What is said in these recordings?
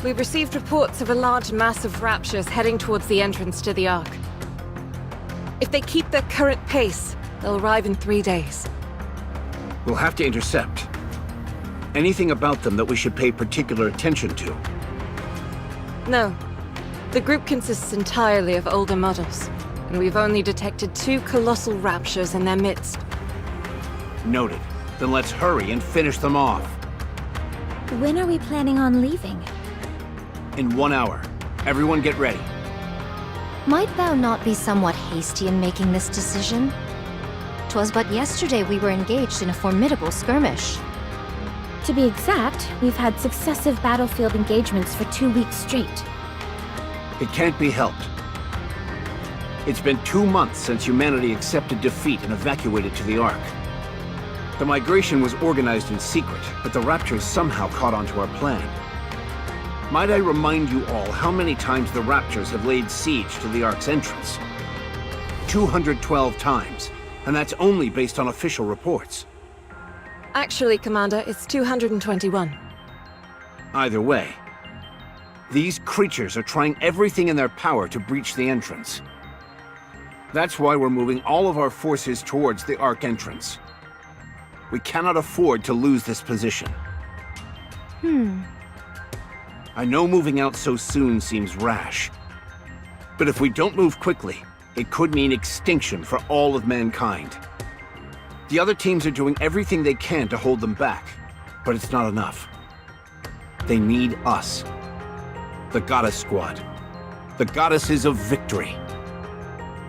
We've received reports of a large mass of raptures heading towards the entrance to the Ark. If they keep their current pace, they'll arrive in 3 days. We'll have to intercept. Anything about them that we should pay particular attention to? No. The group consists entirely of older models, and we've only detected 2 colossal raptures in their midst. Noted. Then let's hurry and finish them off. When are we planning on leaving? In 1 hour. Everyone get ready. Might thou not be somewhat hasty in making this decision? 'Twas but yesterday we were engaged in a formidable skirmish. To be exact, we've had successive battlefield engagements for 2 weeks straight. It can't be helped. It's been 2 months since humanity accepted defeat and evacuated to the Ark. The migration was organized in secret, but the Raptors somehow caught onto our plan. Might I remind you all how many times the Raptors have laid siege to the Ark's entrance? 212 times, and that's only based on official reports. Actually, Commander, it's 221. Either way, these creatures are trying everything in their power to breach the entrance. That's why we're moving all of our forces towards the Ark entrance. We cannot afford to lose this position. I know moving out so soon seems rash, but if we don't move quickly, it could mean extinction for all of mankind. The other teams are doing everything they can to hold them back, but it's not enough. They need us. The Goddess Squad. The Goddesses of Victory.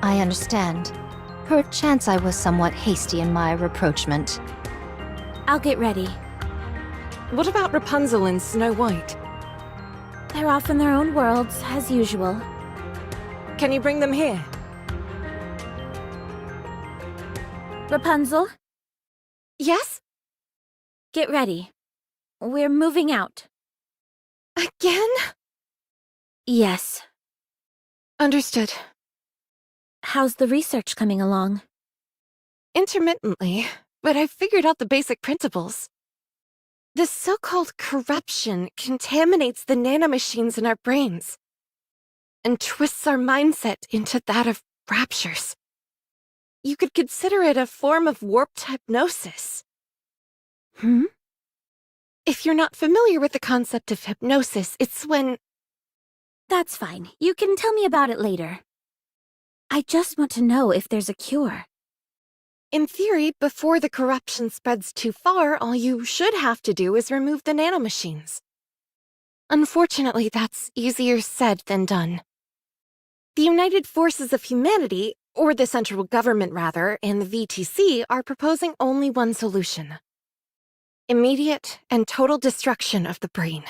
I understand. Perchance I was somewhat hasty in my rapprochement. I'll get ready. What about Rapunzel and Snow White? They're off in their own worlds, as usual. Can you bring them here? Rapunzel, Yes? get ready. We're moving out. Again? Yes. Understood. How's the research coming along? Intermittently, but I've figured out the basic principles. The so-called corruption contaminates the nanomachines in our brains and twists our mindset into that of raptures. You could consider it a form of warped hypnosis. If you're not familiar with the concept of hypnosis, it's when... That's fine. You can tell me about it later. I just want to know if there's a cure. In theory, before the corruption spreads too far, all you should have to do is remove the nanomachines. Unfortunately, that's easier said than done. The United Forces of Humanity, or the central government rather, and the VTC are proposing only one solution. Immediate and total destruction of the brain.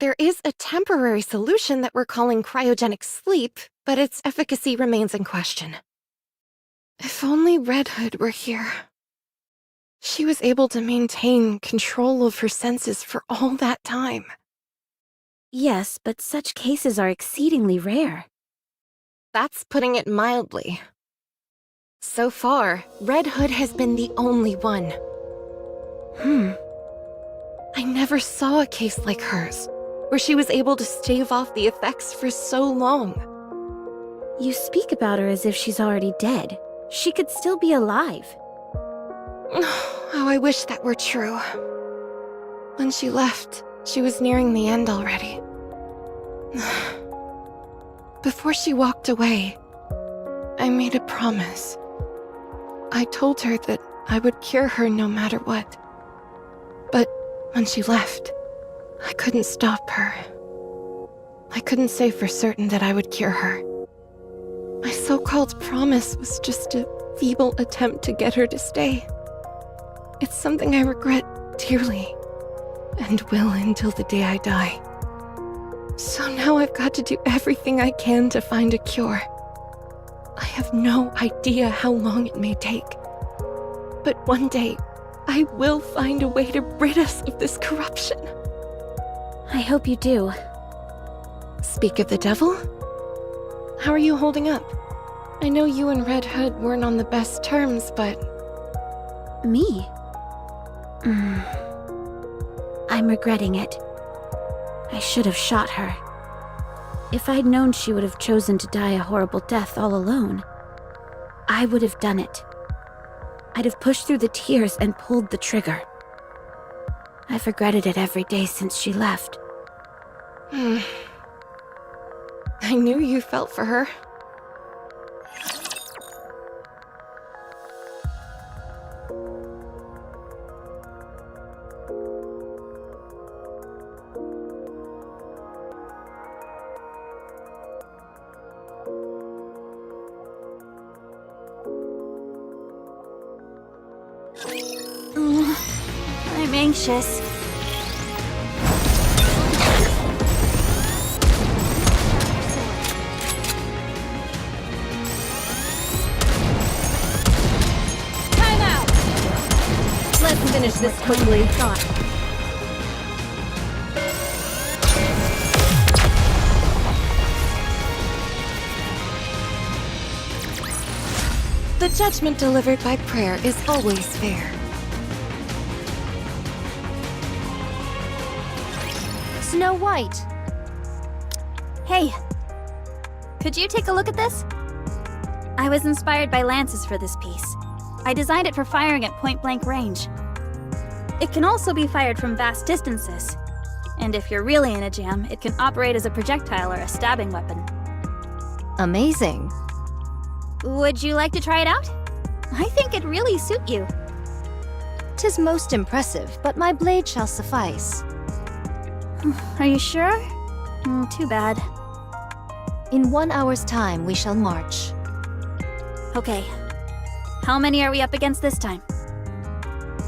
There is a temporary solution that we're calling cryogenic sleep, but its efficacy remains in question. If only Red Hood were here. She was able to maintain control of her senses for all that time. Yes, but such cases are exceedingly rare. That's putting it mildly. So far, Red Hood has been the only one. I never saw a case like hers, where she was able to stave off the effects for so long. You speak about her as if she's already dead. She could still be alive. Oh, I wish that were true. When she left, she was nearing the end already. Before she walked away, I made a promise. I told her that I would cure her no matter what. But when she left, I couldn't stop her. I couldn't say for certain that I would cure her. My so-called promise was just a feeble attempt to get her to stay. It's something I regret dearly, and will until the day I die. So now I've got to do everything I can to find a cure. I have no idea how long it may take. But one day, I will find a way to rid us of this corruption. I hope you do. Speak of the devil? How are you holding up? I know you and Red Hood weren't on the best terms, but... Me? I'm regretting it. I should have shot her. If I'd known she would have chosen to die a horrible death all alone, I would have done it. I'd have pushed through the tears and pulled the trigger. I've regretted it every day since she left. I knew you felt for her. I'm anxious. Time out! Let's finish this quickly. The judgment delivered by prayer is always fair. Snow White! Hey, could you take a look at this? I was inspired by lances for this piece. I designed it for firing at point-blank range. It can also be fired from vast distances. And if you're really in a jam, it can operate as a projectile or a stabbing weapon. Amazing. Would you like to try it out? I think it'd really suit you. 'Tis most impressive, but my blade shall suffice. Are you sure? Too bad. In 1 hour's time, we shall march. Okay. How many are we up against this time?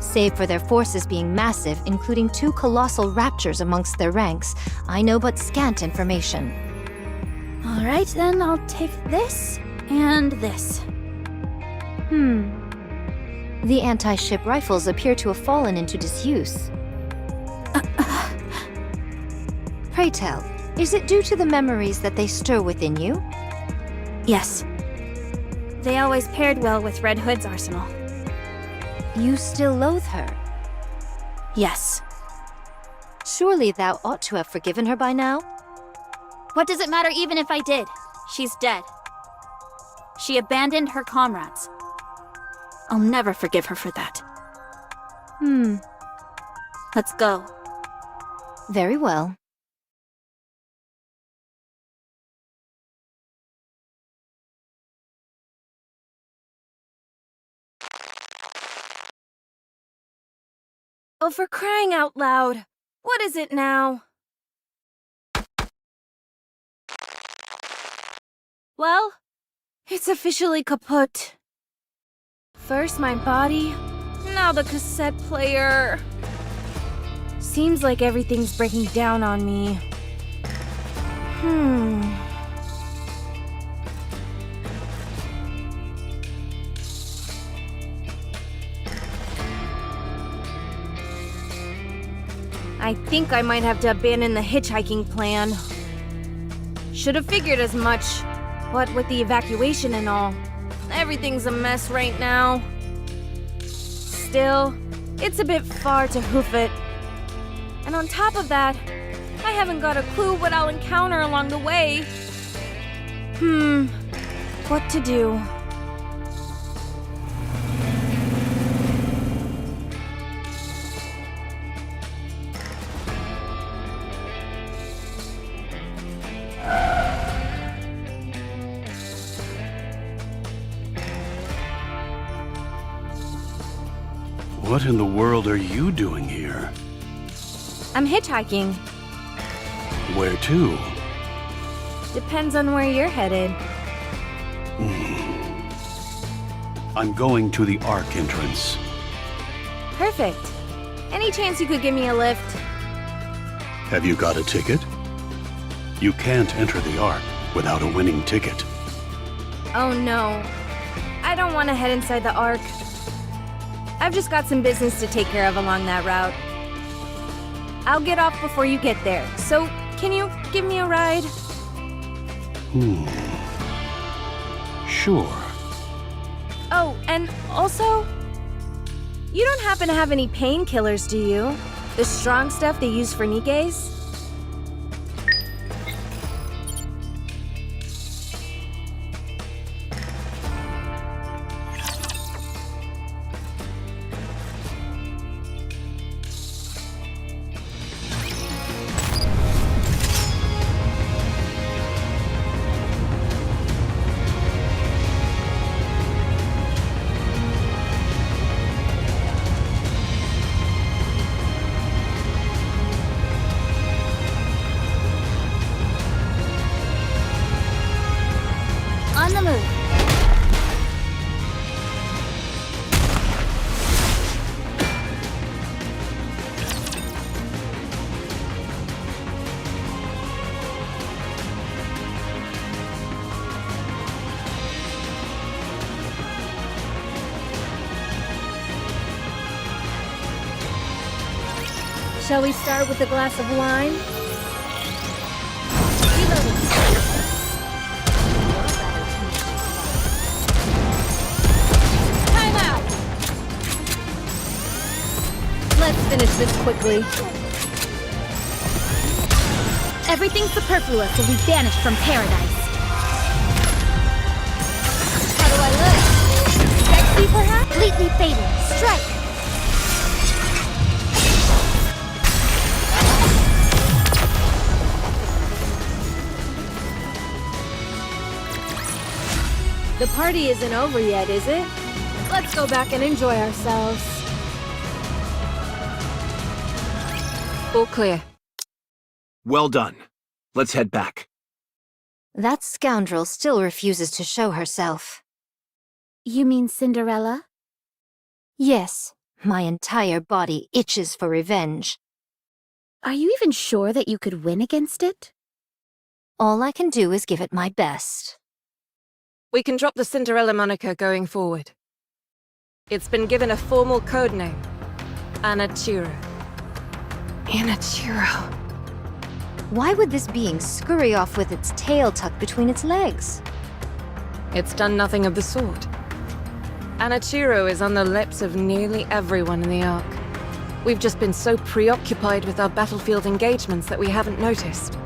Save for their forces being massive, including 2 colossal raptures amongst their ranks, I know but scant information. Alright, then I'll take this and this. The anti-ship rifles appear to have fallen into disuse. Pray tell, is it due to the memories that they stir within you? Yes. They always paired well with Red Hood's arsenal. You still loathe her? Yes. Surely thou ought to have forgiven her by now? What does it matter even if I did? She's dead. She abandoned her comrades. I'll never forgive her for that. Let's go. Very well. Oh, for crying out loud. What is it now? Well, it's officially kaput. First my body, now the cassette player. Seems like everything's breaking down on me. I think I might have to abandon the hitchhiking plan. Should have figured as much. What with the evacuation and all, everything's a mess right now. Still, it's a bit far to hoof it. And on top of that, I haven't got a clue what I'll encounter along the way. What to do? What in the world are you doing here? I'm hitchhiking. Where to? Depends on where you're headed. I'm going to the Ark entrance. Perfect. Any chance you could give me a lift? Have you got a ticket? You can't enter the Ark without a winning ticket. Oh no. I don't want to head inside the Ark. I've just got some business to take care of along that route. I'll get off before you get there, so can you give me a ride? Sure. Oh, and also, you don't happen to have any painkillers, do you? The strong stuff they use for nikkes? the move. Shall we start with a glass of wine? Time out! Let's finish this quickly. Everything superfluous will be banished from paradise. How do I look? Sexy, perhaps? Completely fatal. Strike! The party isn't over yet, is it? Let's go back and enjoy ourselves. All clear. Well done. Let's head back. That scoundrel still refuses to show herself. You mean Cinderella? Yes, my entire body itches for revenge. Are you even sure that you could win against it? All I can do is give it my best. We can drop the Cinderella moniker going forward. It's been given a formal code name. Anachiro. Anachiro. Why would this being scurry off with its tail tucked between its legs? It's done nothing of the sort. Anachiro is on the lips of nearly everyone in the Ark. We've just been so preoccupied with our battlefield engagements that we haven't noticed.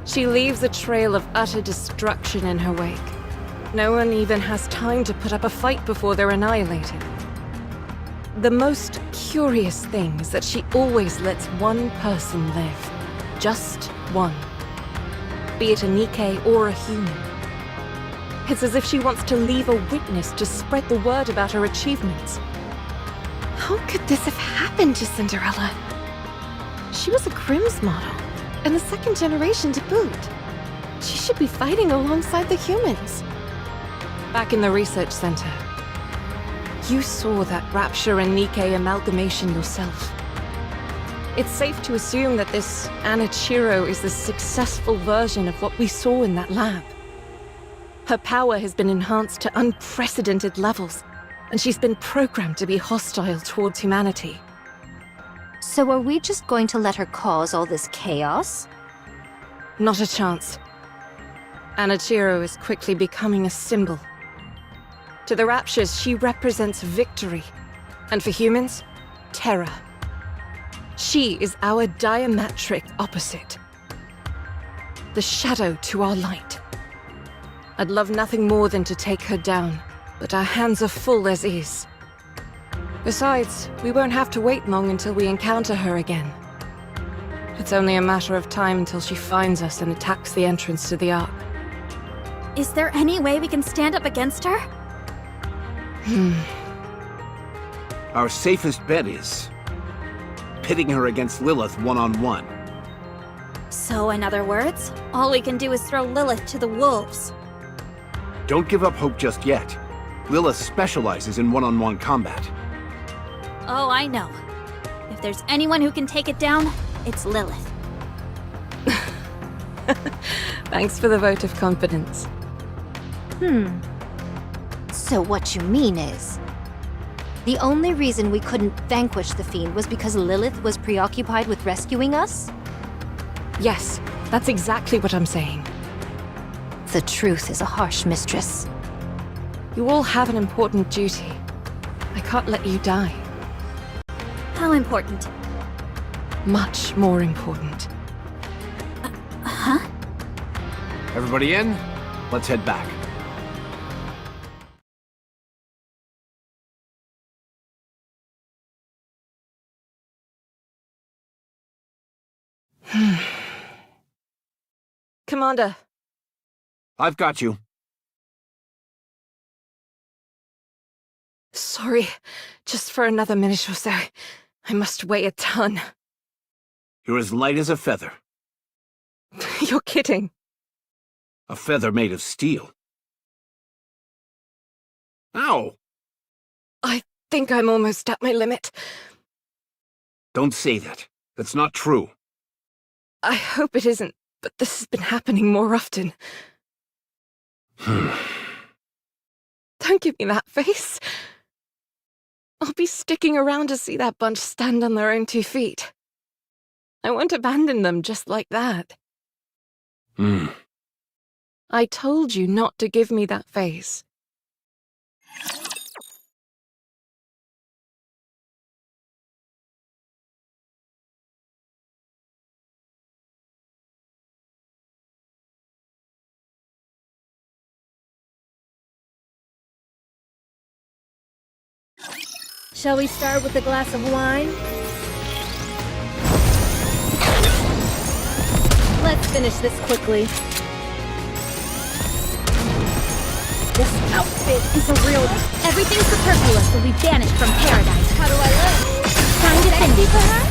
She leaves a trail of utter destruction in her wake. No one even has time to put up a fight before they're annihilated. The most curious thing is that she always lets one person live. Just one. Be it a nikke or a human. It's as if she wants to leave a witness to spread the word about her achievements. How could this have happened to Cinderella? She was a Grimm's model, and the second generation to boot. She should be fighting alongside the humans. Back in the research center, you saw that Rapture and Nikke amalgamation yourself. It's safe to assume that this Anachiro is the successful version of what we saw in that lab. Her power has been enhanced to unprecedented levels, and she's been programmed to be hostile towards humanity. So are we just going to let her cause all this chaos? Not a chance. Anachiro is quickly becoming a symbol. To the Raptures, she represents victory, and for humans, terror. She is our diametric opposite. The shadow to our light. I'd love nothing more than to take her down, but our hands are full as is. Besides, we won't have to wait long until we encounter her again. It's only a matter of time until she finds us and attacks the entrance to the Ark. Is there any way we can stand up against her? Our safest bet is pitting her against Lilith one-on-one. So, in other words, all we can do is throw Lilith to the wolves. Don't give up hope just yet. Lilith specializes in one-on-one combat. Oh, I know. If there's anyone who can take it down, it's Lilith. Thanks for the vote of confidence. So what you mean is, the only reason we couldn't vanquish the Fiend was because Lilith was preoccupied with rescuing us? Yes, that's exactly what I'm saying. The truth is a harsh mistress. You all have an important duty. I can't let you die. How important? Much more important. Huh? Everybody in? Let's head back. Commander. I've got you. Sorry, just for another minute or so. I must weigh a ton. You're as light as a feather. You're kidding. A feather made of steel. Ow! I think I'm almost at my limit. Don't say that. That's not true. I hope it isn't, but this has been happening more often. Don't give me that face. I'll be sticking around to see that bunch stand on their own 2 feet. I won't abandon them just like that. I told you not to give me that face. Shall we start with a glass of wine? Let's finish this quickly. This outfit is a real... Everything superfluous will be banished from paradise. How do I look? Time to Sexy, finish. perhaps?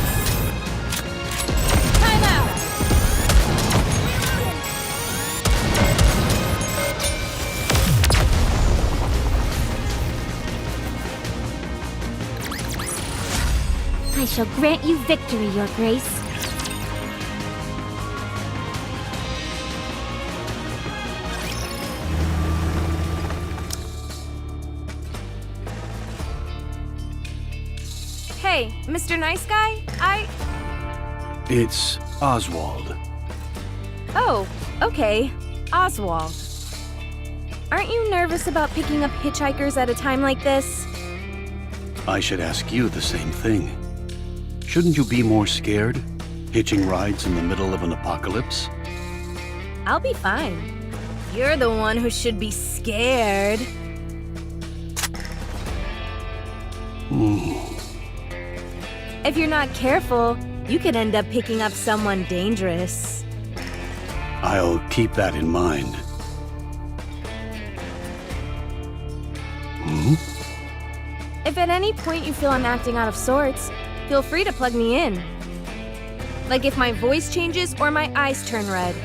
Time out! I shall grant you victory, Your Grace. Hey, Mr. Nice Guy, It's Oswald. Oh, okay. Oswald. Aren't you nervous about picking up hitchhikers at a time like this? I should ask you the same thing. Shouldn't you be more scared? Hitching rides in the middle of an apocalypse? I'll be fine. You're the one who should be scared. If you're not careful, you could end up picking up someone dangerous. I'll keep that in mind. If at any point you feel I'm acting out of sorts, feel free to plug me in. Like if my voice changes or my eyes turn red.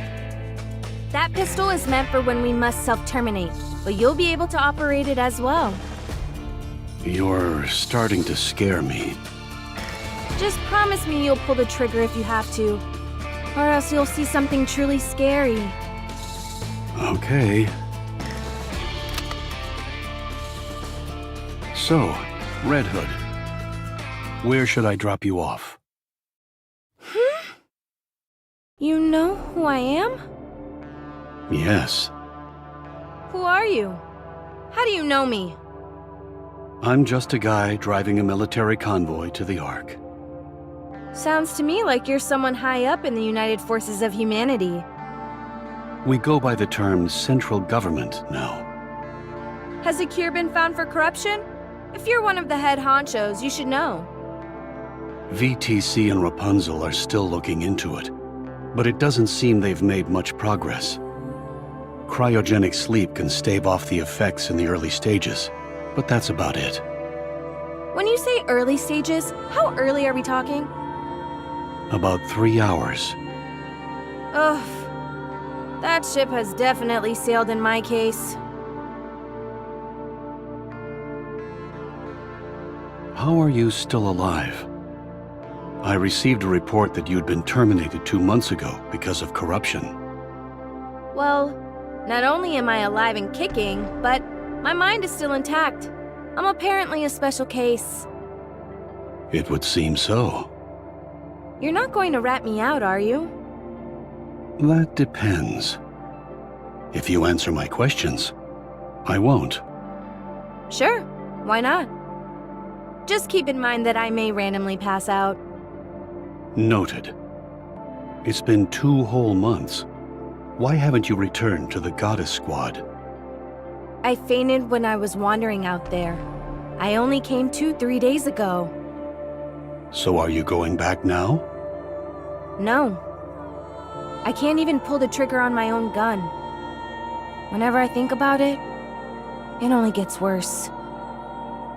That pistol is meant for when we must self-terminate, but you'll be able to operate it as well. You're starting to scare me. Just promise me you'll pull the trigger if you have to, or else you'll see something truly scary. Okay. So, Red Hood, where should I drop you off? You know who I am? Yes, Who are you? How do you know me? I'm just a guy driving a military convoy to the Ark. Sounds to me like you're someone high up in the United Forces of Humanity. We go by the term central government now. Has a cure been found for corruption? If you're one of the head honchos, you should know. VTC and Rapunzel are still looking into it, but it doesn't seem they've made much progress. Cryogenic sleep can stave off the effects in the early stages, but that's about it. When you say early stages, how early are we talking? About 3 hours. Ugh. That ship has definitely sailed in my case. How are you still alive? I received a report that you'd been terminated 2 months ago because of corruption. Well, not only am I alive and kicking, but my mind is still intact. I'm apparently a special case. It would seem so. You're not going to rat me out, are you? That depends. If you answer my questions, I won't. Sure, why not? Just keep in mind that I may randomly pass out. Noted. It's been 2 whole months. Why haven't you returned to the Goddess Squad? I fainted when I was wandering out there. I only came to 3 days ago. So are you going back now? No. I can't even pull the trigger on my own gun. Whenever I think about it, it only gets worse.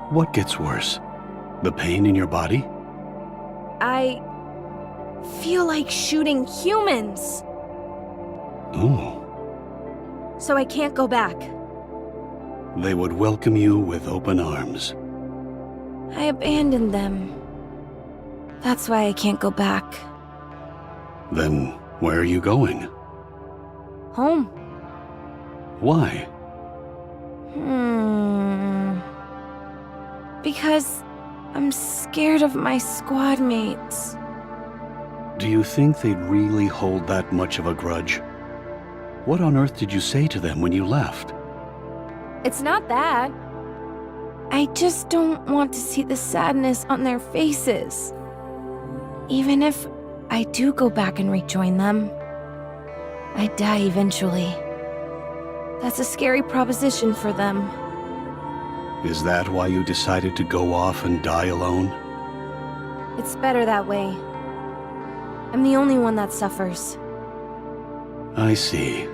What gets worse? The pain in your body? I feel like shooting humans, Ooh. so I can't go back. they would welcome you with open arms. I abandoned them. That's why I can't go back. Then where are you going? Home. Why? Because I'm scared of my squad mates. Do you think they'd really hold that much of a grudge? What on earth did you say to them when you left? It's not that. I just don't want to see the sadness on their faces. Even if I do go back and rejoin them, I die eventually. That's a scary proposition for them. Is that why you decided to go off and die alone? It's better that way. I'm the only one that suffers. I see.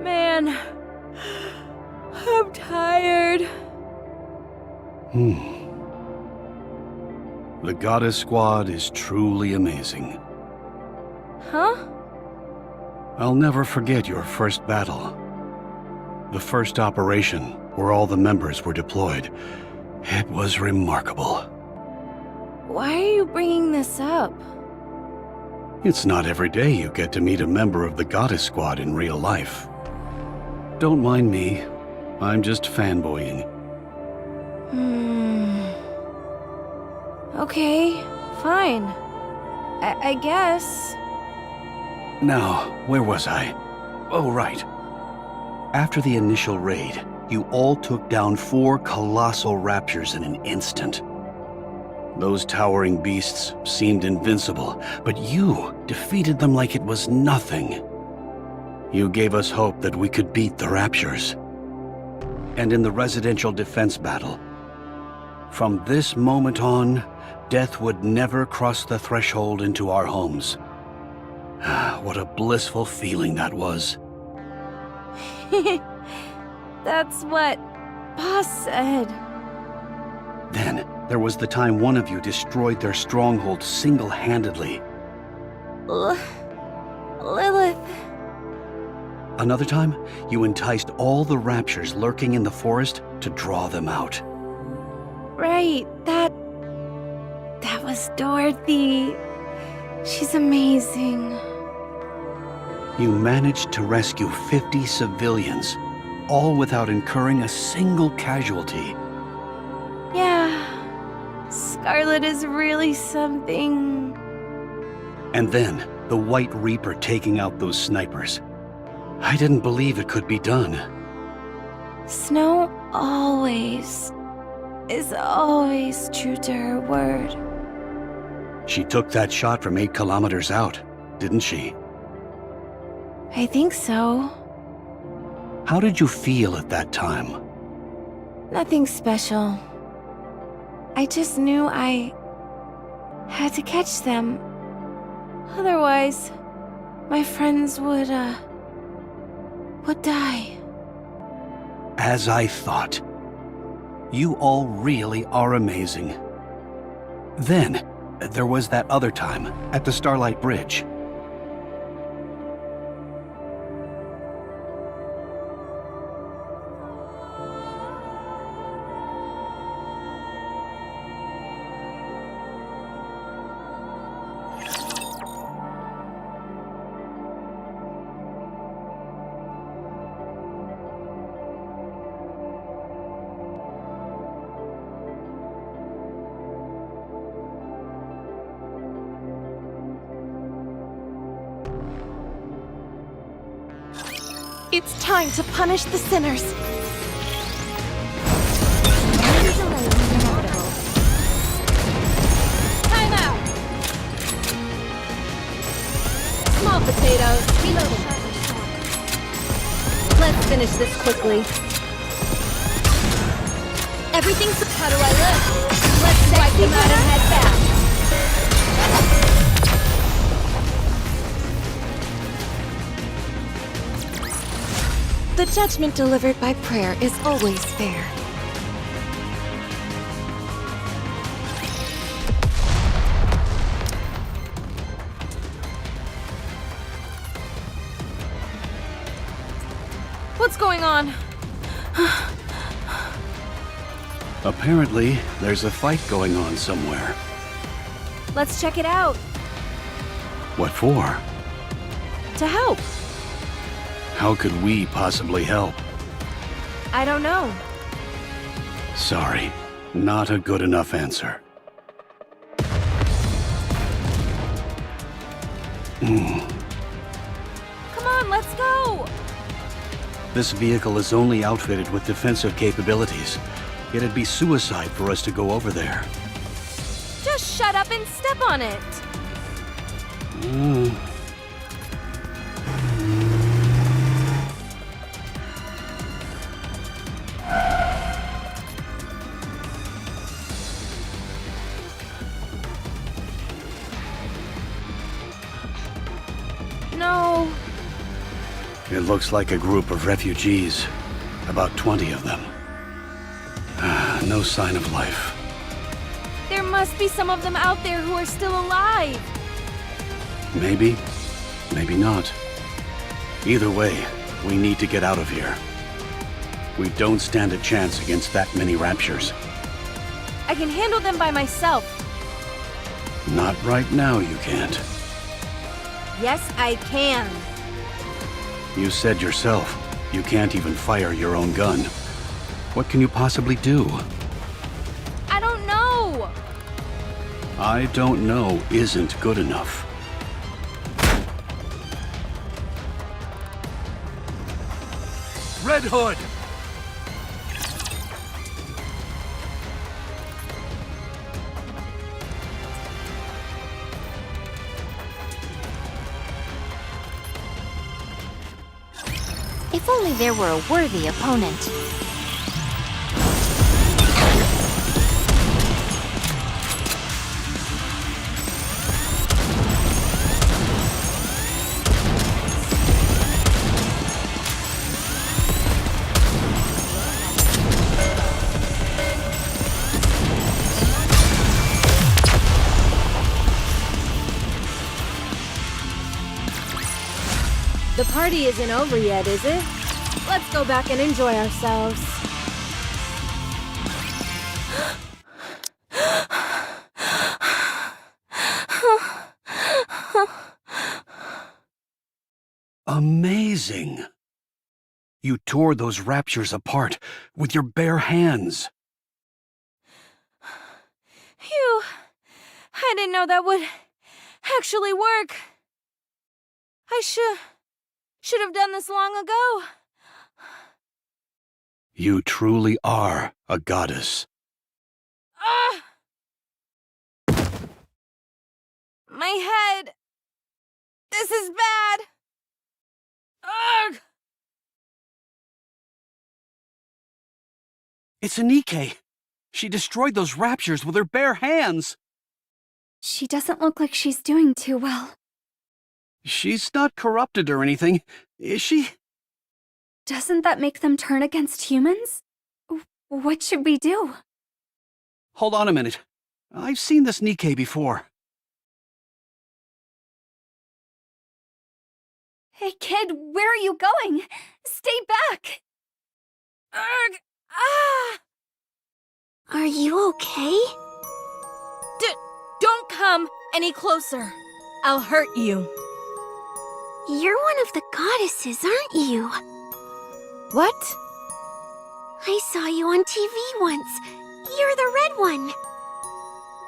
Man, I'm tired. The Goddess Squad is truly amazing. Huh? I'll never forget your first battle. The first operation, where all the members were deployed. It was remarkable. Why are you bringing this up? It's not every day you get to meet a member of the Goddess Squad in real life. Don't mind me. I'm just fanboying. Okay, fine. I guess. Now, where was I? Oh, right. After the initial raid, you all took down 4 colossal raptors in an instant. Those towering beasts seemed invincible, but you defeated them like it was nothing. You gave us hope that we could beat the raptors. And in the residential defense battle, from this moment on, death would never cross the threshold into our homes. What a blissful feeling that was. That's what Boss said. Then, there was the time one of you destroyed their stronghold single-handedly. Lilith. Another time, you enticed all the raptors lurking in the forest to draw them out. Right, that was Dorothy. She's amazing. You managed to rescue 50 civilians, all without incurring a single casualty. Yeah, Scarlet is really something. And then, the White Reaper taking out those snipers. I didn't believe it could be done. Snow is always true to her word. She took that shot from 8 kilometers out, didn't she? I think so. How did you feel at that time? Nothing special. I just knew I had to catch them. Otherwise, my friends would die. As I thought. You all really are amazing. Then, there was that other time, at the Starlight Bridge. It's time to punish the sinners. Time out! Small potatoes. Reloading. Let's finish this quickly. Everything's... How do I live? Let's wipe them out and head back. The judgment delivered by prayer is always fair. going on? Apparently, there's a fight going on somewhere. Let's check it out. What for? To help. How could we possibly help? I don't know. Sorry, not a good enough answer. Come on, let's go! This vehicle is only outfitted with defensive capabilities. It'd be suicide for us to go over there. Just shut up and step on it. No. It looks like a group of refugees. About 20 of them. No sign of life. There must be some of them out there who are still alive. Maybe, maybe not. Either way, we need to get out of here. We don't stand a chance against that many raptures. I can handle them by myself. Not right now, you can't. Yes, I can. You said yourself, you can't even fire your own gun. What can you possibly do? I don't know. I don't know isn't good enough. Red Hood! If only there were a worthy opponent. The party isn't over yet, is it? Let's go back and enjoy ourselves. Amazing! You tore those raptures apart with your bare hands. Phew. I didn't know that would actually work. I should have done this long ago. You truly are a goddess. Ah! My head. This is bad. Ugh! It's a Nikke. She destroyed those raptures with her bare hands. She doesn't look like she's doing too well. She's not corrupted or anything, is she? Doesn't that make them turn against humans? What should we do? Hold on a minute. I've seen this Nikke before. Hey kid, where are you going? Stay back! Ugh! Ah! Are you okay? Don't come any closer. I'll hurt you. You're one of the goddesses, aren't you? What? I saw you on TV once. You're the red one.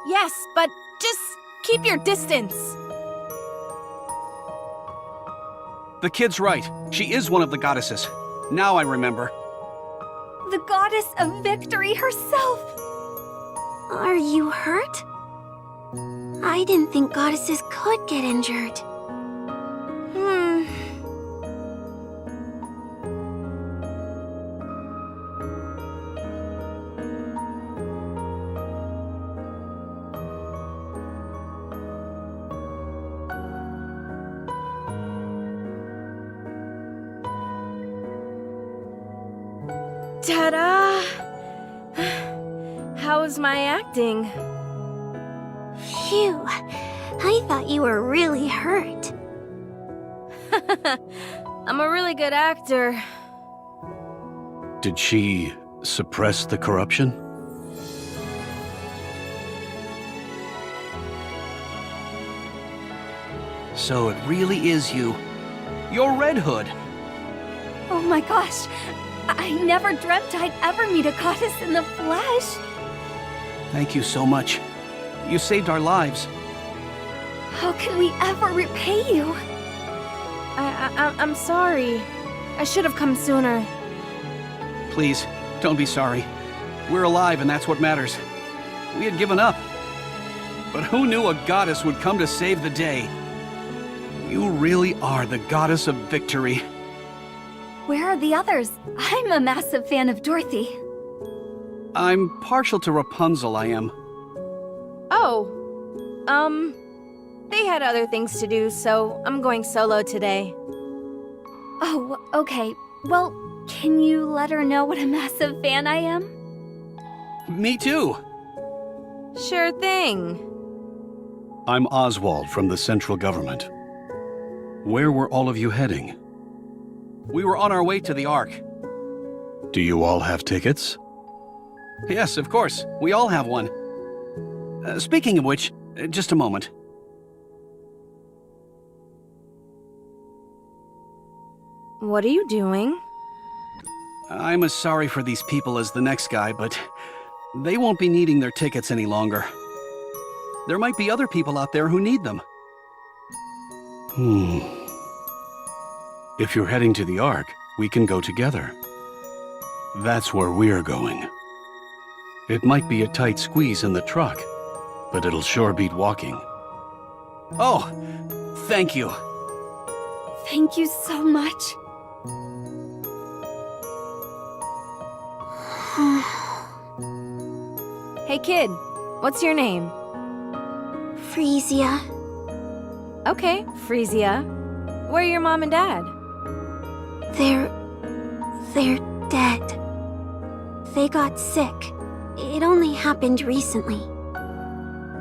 Yes, but just keep your distance. The kid's right. She is one of the goddesses. Now I remember. The goddess of victory herself! Are you hurt? I didn't think goddesses could get injured. Ta-da! How's my acting? Phew, I thought you were really hurt. I'm a really good actor. Did she suppress the corruption? So it really is you. You're Red Hood. Oh my gosh, I never dreamt I'd ever meet a goddess in the flesh. Thank you so much. You saved our lives. How can we ever repay you? I'm sorry. I should have come sooner. Please, don't be sorry. We're alive and that's what matters. We had given up. But who knew a goddess would come to save the day? You really are the goddess of victory. Where are the others? I'm a massive fan of Dorothy. I'm partial to Rapunzel, I am. Oh. They had other things to do, so I'm going solo today. Oh, okay. Well, can you let her know what a massive fan I am? Me too. Sure thing. I'm Oswald from the central government. Where were all of you heading? We were on our way to the Ark. Do you all have tickets? Yes, of course. We all have one. Speaking of which, just a moment. What are you doing? I'm as sorry for these people as the next guy, but they won't be needing their tickets any longer. There might be other people out there who need them. If you're heading to the Ark, we can go together. That's where we're going. It might be a tight squeeze in the truck, but it'll sure beat walking. Oh, thank you. Thank you so much. Hey kid, what's your name? Frisia. Okay, Frisia. Where are your mom and dad? They're dead. They got sick. It only happened recently.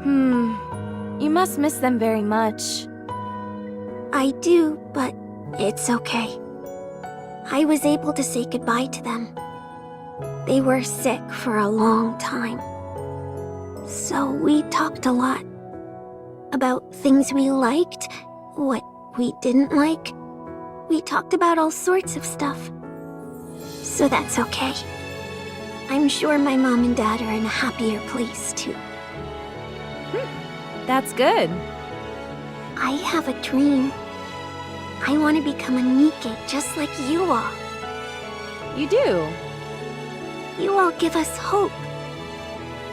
You must miss them very much. I do, but it's okay. I was able to say goodbye to them. They were sick for a long time. So we talked a lot. About things we liked, what we didn't like. We talked about all sorts of stuff. So that's okay. I'm sure my mom and dad are in a happier place too. That's good. I have a dream. I want to become a nikke just like you all. You do? You all give us hope.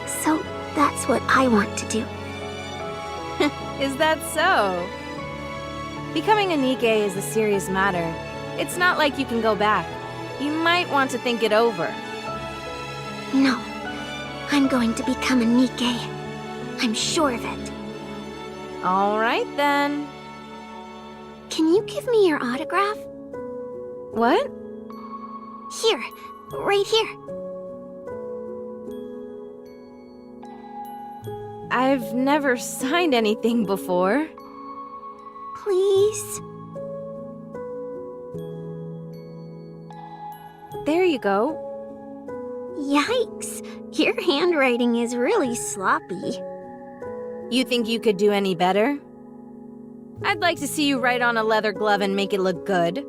So that's what I want to do. Is that so? Becoming a nikke is a serious matter. It's not like you can go back. You might want to think it over. No, I'm going to become a nikke. I'm sure of it. All right then. Can you give me your autograph? What? Here, right here. I've never signed anything before. Please? There you go. Yikes, your handwriting is really sloppy. You think you could do any better? I'd like to see you write on a leather glove and make it look good.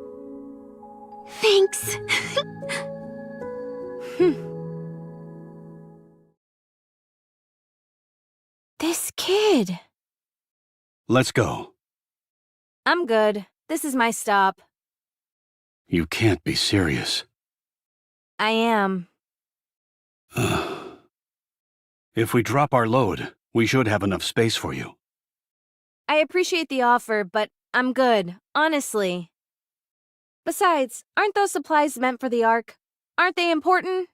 Thanks. This kid. Let's go. I'm good. This is my stop. You can't be serious. I am. If we drop our load, we should have enough space for you. I appreciate the offer, but I'm good, honestly. Besides, aren't those supplies meant for the Ark? Aren't they important?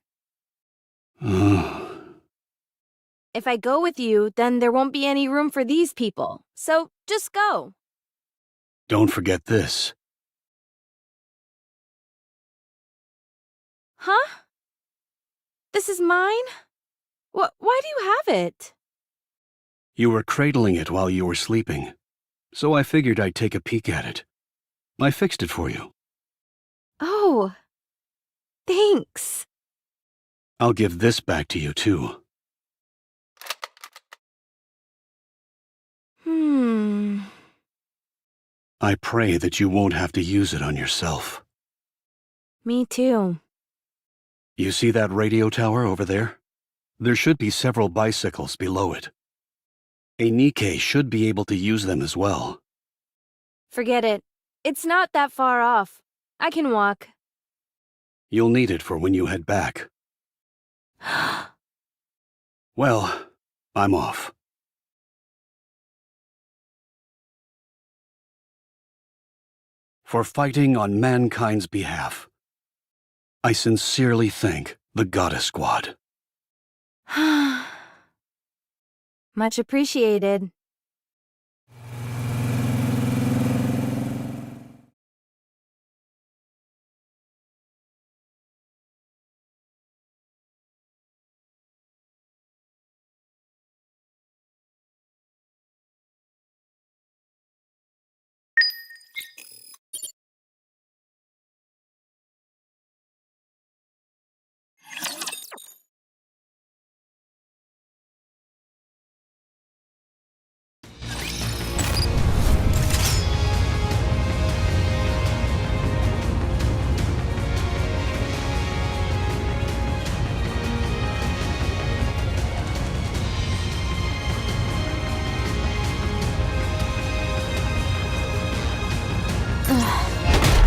If I go with you, then there won't be any room for these people. So just go. Don't forget this. Huh? This is mine? Why do you have it? You were cradling it while you were sleeping, so I figured I'd take a peek at it. I fixed it for you. Oh. Thanks. I'll give this back to you, too. I pray that you won't have to use it on yourself. Me too. You see that radio tower over there? There should be several bicycles below it. A nikke should be able to use them as well. Forget it. It's not that far off. I can walk. You'll need it for when you head back. Well, I'm off. For fighting on mankind's behalf, I sincerely thank the Goddess Squad. Much appreciated.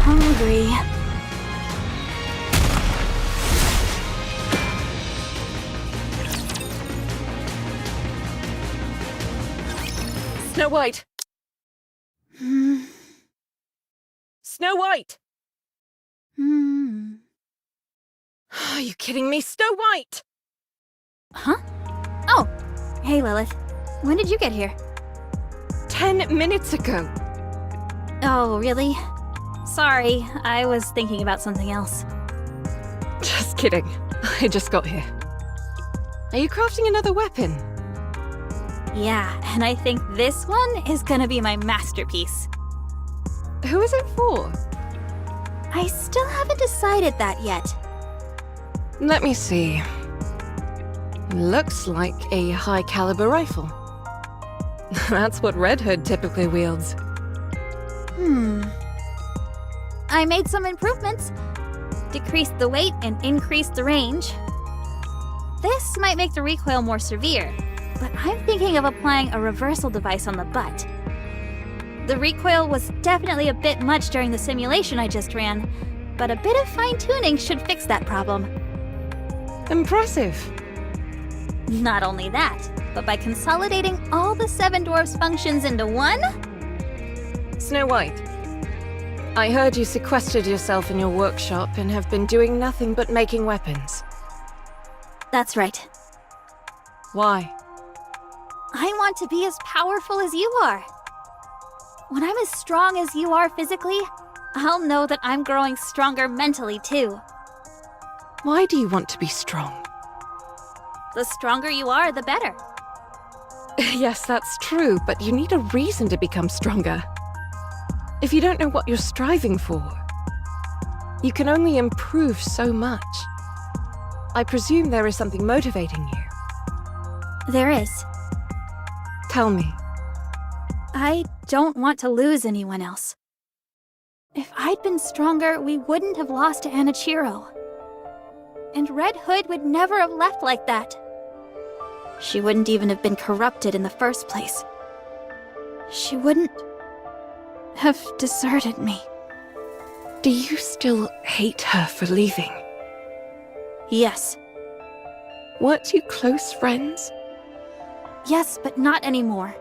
Hungry. Snow White! Snow White! Are you kidding me? Snow White! Huh? Oh, hey Lilith. When did you get here? 10 minutes ago. Oh, really? Sorry, I was thinking about something else. Just kidding. I just got here. Are you crafting another weapon? Yeah, and I think this one is gonna be my masterpiece. Who is it for? I still haven't decided that yet. Let me see. Looks like a high-caliber rifle. That's what Red Hood typically wields. I made some improvements. Decreased the weight and increased the range. This might make the recoil more severe, but I'm thinking of applying a reversal device on the butt. The recoil was definitely a bit much during the simulation I just ran, but a bit of fine-tuning should fix that problem. Impressive. Not only that, but by consolidating all the 7 dwarfs' functions into one? Snow White, I heard you sequestered yourself in your workshop and have been doing nothing but making weapons. That's right. Why? I want to be as powerful as you are. When I'm as strong as you are physically, I'll know that I'm growing stronger mentally too. Why do you want to be strong? The stronger you are, the better. Yes, that's true, but you need a reason to become stronger. If you don't know what you're striving for, you can only improve so much. I presume there is something motivating you. There is. Tell me. I don't want to lose anyone else. If I'd been stronger, we wouldn't have lost to Anichiro. And Red Hood would never have left like that. She wouldn't even have been corrupted in the first place. She wouldn't have deserted me. Do you still hate her for leaving? Yes. Weren't you close friends? Yes, but not anymore.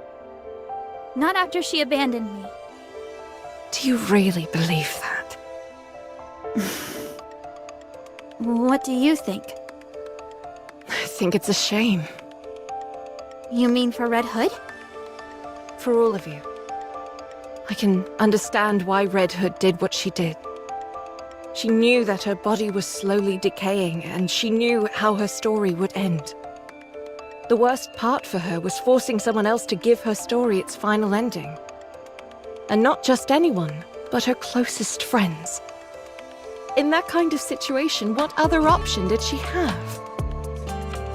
Not after she abandoned me. Do you really believe that? What do you think? I think it's a shame. You mean for Red Hood? For all of you. I can understand why Red Hood did what she did. She knew that her body was slowly decaying, and she knew how her story would end. The worst part for her was forcing someone else to give her story its final ending. And not just anyone, but her closest friends. In that kind of situation, what other option did she have?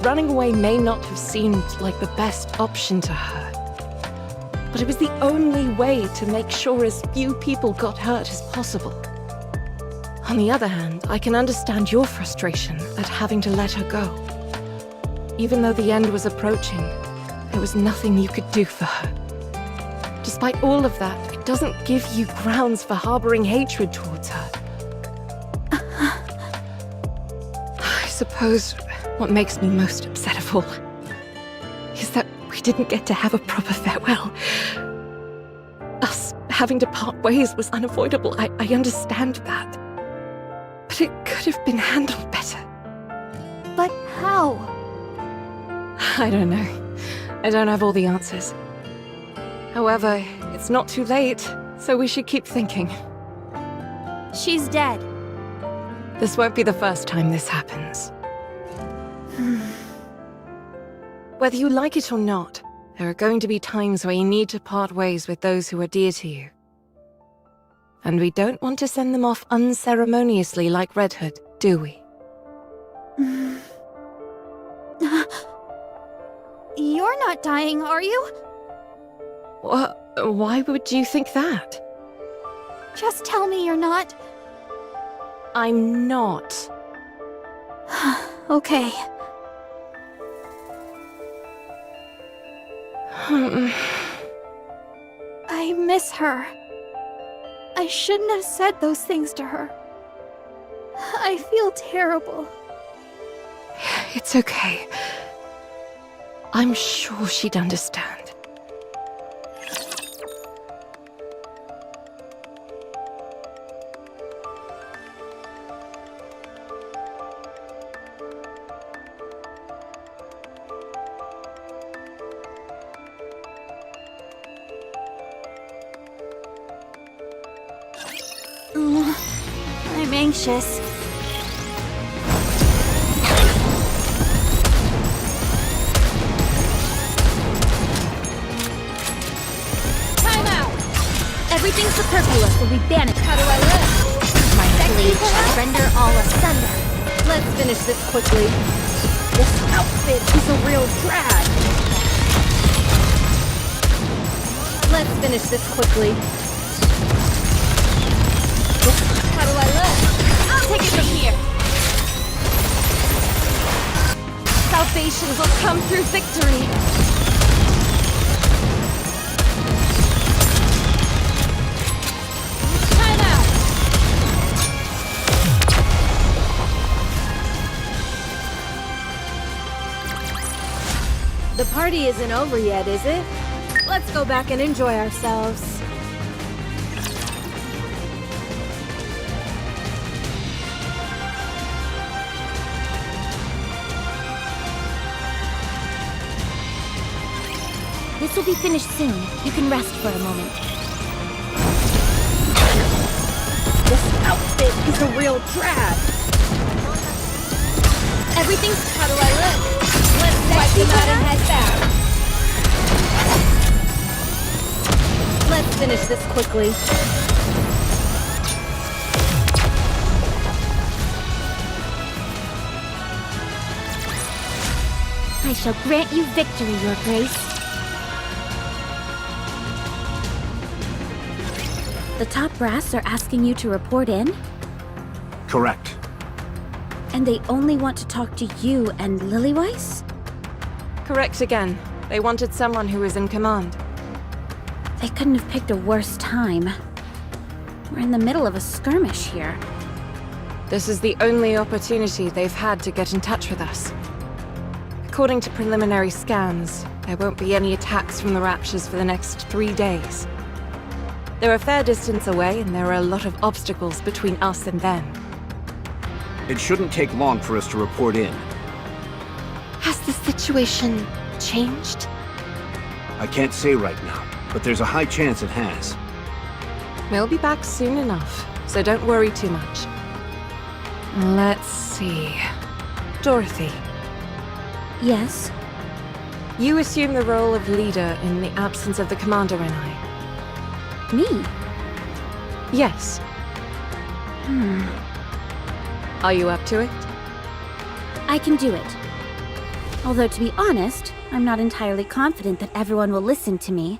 Running away may not have seemed like the best option to her, but it was the only way to make sure as few people got hurt as possible. On the other hand, I can understand your frustration at having to let her go. Even though the end was approaching, there was nothing you could do for her. Despite all of that, it doesn't give you grounds for harboring hatred towards her. I suppose what makes me most upset of all is that we didn't get to have a proper farewell. Us having to part ways was unavoidable, I understand that. But it could have been handled better. But how? I don't know. I don't have all the answers. However, it's not too late, so we should keep thinking. She's dead. This won't be the first time this happens. Whether you like it or not, there are going to be times where you need to part ways with those who are dear to you. And we don't want to send them off unceremoniously like Red Hood, do we? You're not dying, are you? Why would you think that? Just tell me you're not. I'm not. Okay. I miss her. I shouldn't have said those things to her. I feel terrible. It's okay. I'm sure she'd understand. I'm anxious. Time out! Everything superfluous will be banished. How do I live? My blade shall render all asunder. Let's finish this quickly. This outfit is a real drag. Let's finish this quickly. How do I look? I'll take it from here. Salvation will come through victory. Time out. The party isn't over yet, is it? Let's go back and enjoy ourselves. This will be finished soon. You can rest for a moment. This outfit is a real drag. Everything's... How do I look? Let's wipe them out and head back. Let's finish this quickly. I shall grant you victory, Your Grace. The top brass are asking you to report in? Correct. And they only want to talk to you and Lillyweiss? Correct again. They wanted someone who was in command. They couldn't have picked a worse time. We're in the middle of a skirmish here. This is the only opportunity they've had to get in touch with us. According to preliminary scans, there won't be any attacks from the Raptures for the next 3 days. They're a fair distance away, and there are a lot of obstacles between us and them. It shouldn't take long for us to report in. Has the situation changed? I can't say right now, but there's a high chance it has. We'll be back soon enough, so don't worry too much. Let's see... Dorothy, Yes? you assume the role of leader in the absence of the Commander and I. Me? Yes. Are you up to it? I can do it. Although, to be honest, I'm not entirely confident that everyone will listen to me.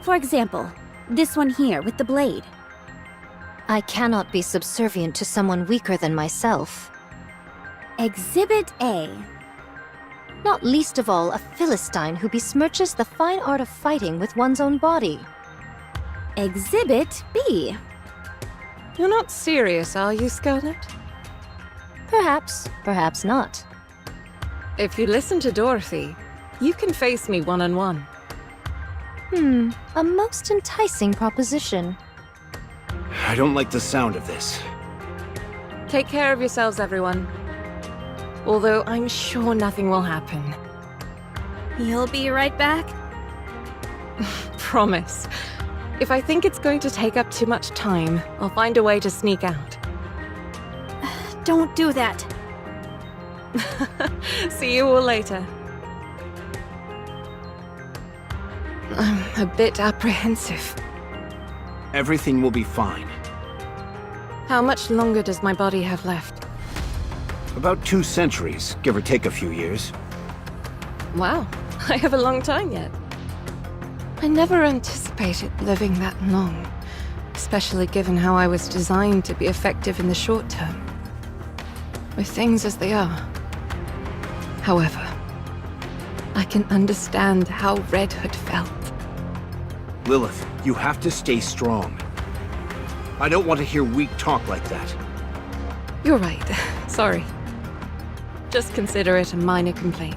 For example, this one here with the blade. I cannot be subservient to someone weaker than myself. Exhibit A. Not least of all, a Philistine who besmirches the fine art of fighting with one's own body. Exhibit B. You're not serious, are you, Scarlet? Perhaps, perhaps not. If you listen to Dorothy, you can face me one-on-one. A most enticing proposition. I don't like the sound of this. Take care of yourselves, everyone. Although I'm sure nothing will happen. You'll be right back? Promise. If I think it's going to take up too much time, I'll find a way to sneak out. Don't do that. See you all later. I'm a bit apprehensive. Everything will be fine. How much longer does my body have left? About 2 centuries, give or take a few years. Wow, I have a long time yet. I never anticipated living that long, especially given how I was designed to be effective in the short term. With things as they are. However, I can understand how Red Hood felt. Lilith, you have to stay strong. I don't want to hear weak talk like that. You're right. Sorry. Just consider it a minor complaint.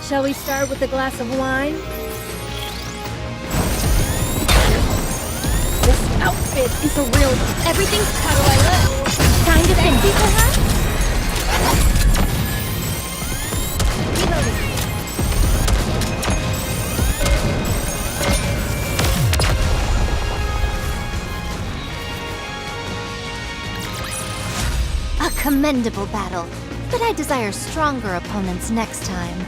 Shall we start with a glass of wine? This outfit is a real... Everything's... How do I look? Kind of fancy, perhaps? A commendable battle, but I desire stronger opponents next time.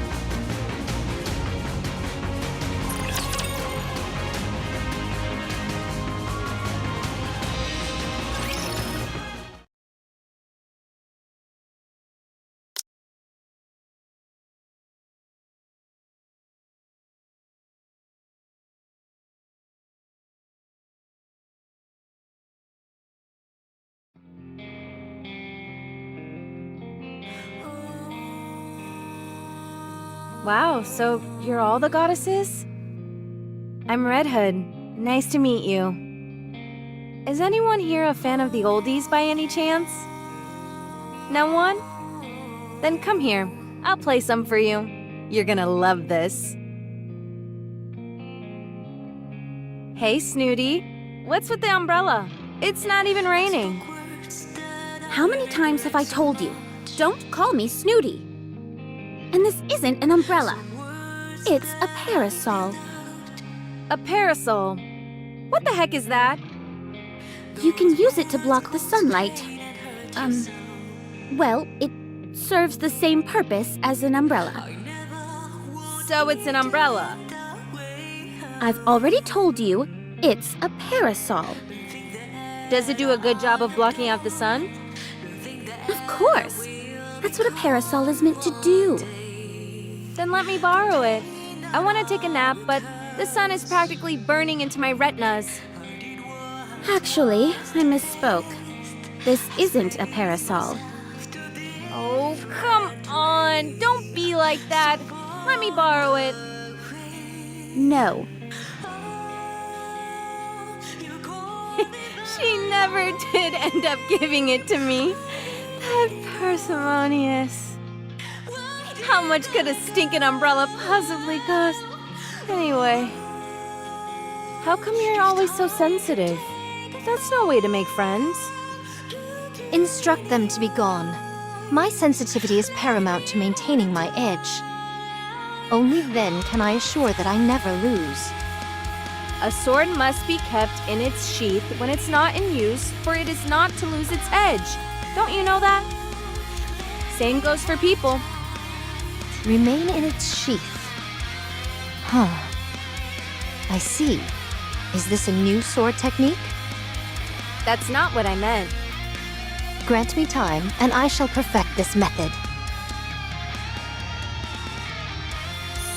Wow, so you're all the goddesses? I'm Red Hood. Nice to meet you. Is anyone here a fan of the oldies by any chance? No one? Then come here. I'll play some for you. You're gonna love this. Hey, Snooty. What's with the umbrella? It's not even raining. How many times have I told you? Don't call me Snooty. And this isn't an umbrella. It's a parasol. A parasol? What the heck is that? You can use it to block the sunlight. Well, it serves the same purpose as an umbrella. So it's an umbrella. I've already told you, it's a parasol. Does it do a good job of blocking out the sun? Of course. That's what a parasol is meant to do. Then let me borrow it. I want to take a nap, but the sun is practically burning into my retinas. Actually, I misspoke. This isn't a parasol. Oh, come on. Don't be like that. Let me borrow it. No. She never did end up giving it to me. That parsimonious. How much could a stinking umbrella possibly cost? Anyway. How come you're always so sensitive? That's no way to make friends. Instruct them to be gone. My sensitivity is paramount to maintaining my edge. Only then can I assure that I never lose. A sword must be kept in its sheath when it's not in use, for it is not to lose its edge. Don't you know that? Same goes for people. Remain in its sheath. Huh. I see. Is this a new sword technique? That's not what I meant. Grant me time, and I shall perfect this method.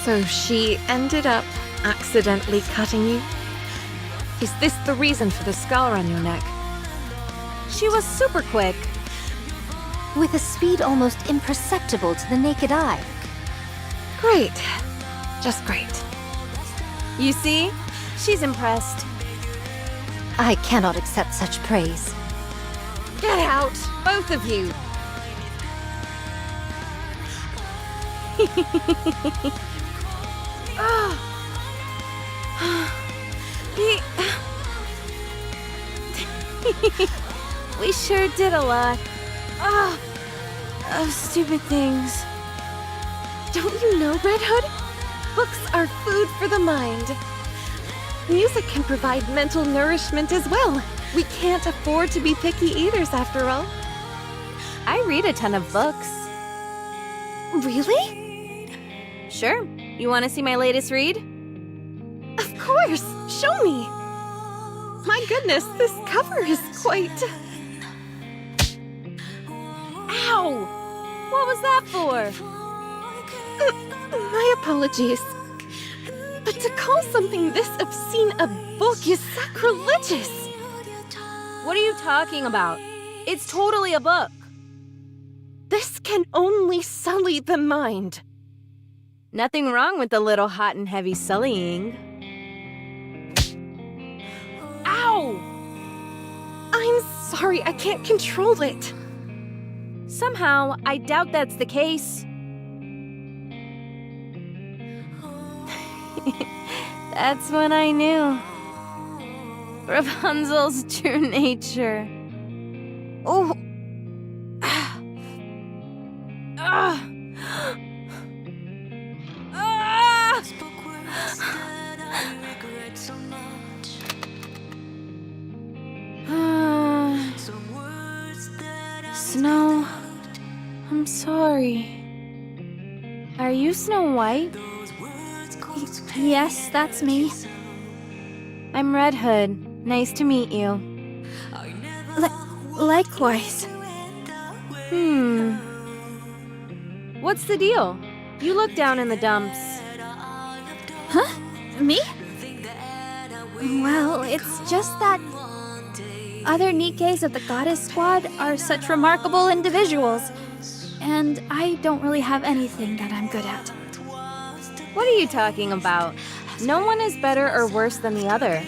So she ended up accidentally cutting you? Is this the reason for the scar on your neck? She was super quick. With a speed almost imperceptible to the naked eye. Great. Just great. You see? She's impressed. I cannot accept such praise. Get out, both of you! We sure did a lot. Of stupid things. Don't you know, Red Hood? Books are food for the mind. Music can provide mental nourishment as well. We can't afford to be picky eaters, after all. I read a ton of books. Really? Sure. You want to see my latest read? Of course! Show me! My goodness, this cover is quite... Ow! What was that for? My apologies. But to call something this obscene a book is sacrilegious! What are you talking about? It's totally a book. This can only sully the mind. Nothing wrong with a little hot and heavy sullying. Ow! I'm sorry, I can't control it. Somehow, I doubt that's the case. That's when I knew. Rapunzel's true nature. Oh! Snow, I'm sorry. Are you Snow White? Yes, that's me. I'm Red Hood. Nice to meet you. Likewise. What's the deal? You look down in the dumps. Huh? Me? Well, it's just that other nikkes of the Goddess Squad are such remarkable individuals, and I don't really have anything that I'm good at. What are you talking about? No one is better or worse than the other.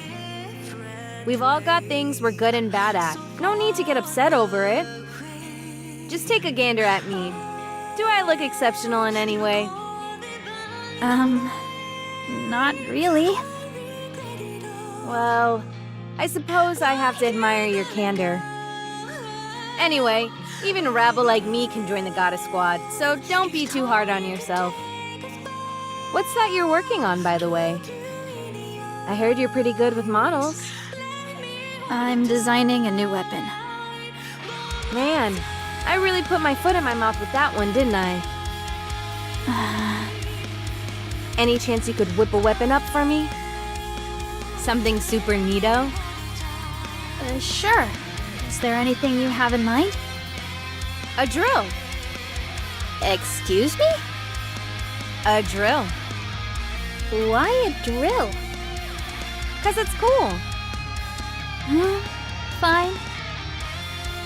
We've all got things we're good and bad at. No need to get upset over it. Just take a gander at me. Do I look exceptional in any way? Not really. Well, I suppose I have to admire your candor. Anyway, even a rabble like me can join the Goddess Squad, so don't be too hard on yourself. What's that you're working on, by the way? I heard you're pretty good with models. I'm designing a new weapon. Man, I really put my foot in my mouth with that one, didn't I? Any chance you could whip a weapon up for me? Something super neato? Sure. Is there anything you have in mind? A drill. Excuse me? A drill. Why a drill? 'Cause it's cool. Fine.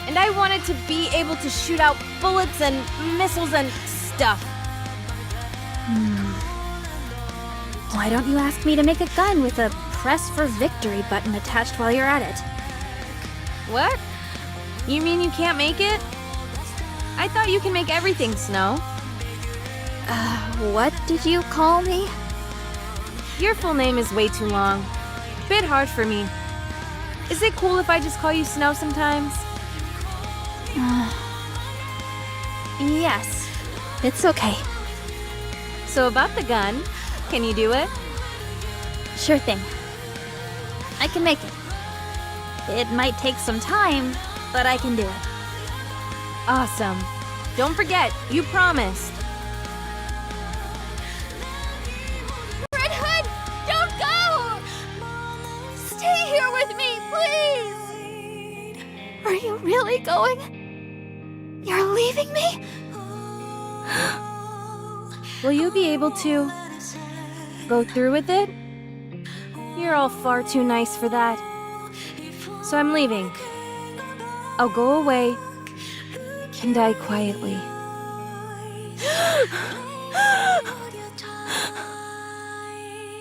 And I wanted to be able to shoot out bullets and missiles and stuff. Why don't you ask me to make a gun with a press for victory button attached while you're at it? What? You mean you can't make it? I thought you can make everything, Snow. What did you call me? Your full name is way too long. Bit hard for me. Is it cool if I just call you Snow sometimes? Yes. It's okay. So about the gun, can you do it? Sure thing. I can make it. It might take some time, but I can do it. Awesome. Don't forget, you promised. Red Hood, don't go! Stay here with me, please! Are you really going? You're leaving me? Will you be able to go through with it? You're all far too nice for that. So I'm leaving. I'll go away and die quietly.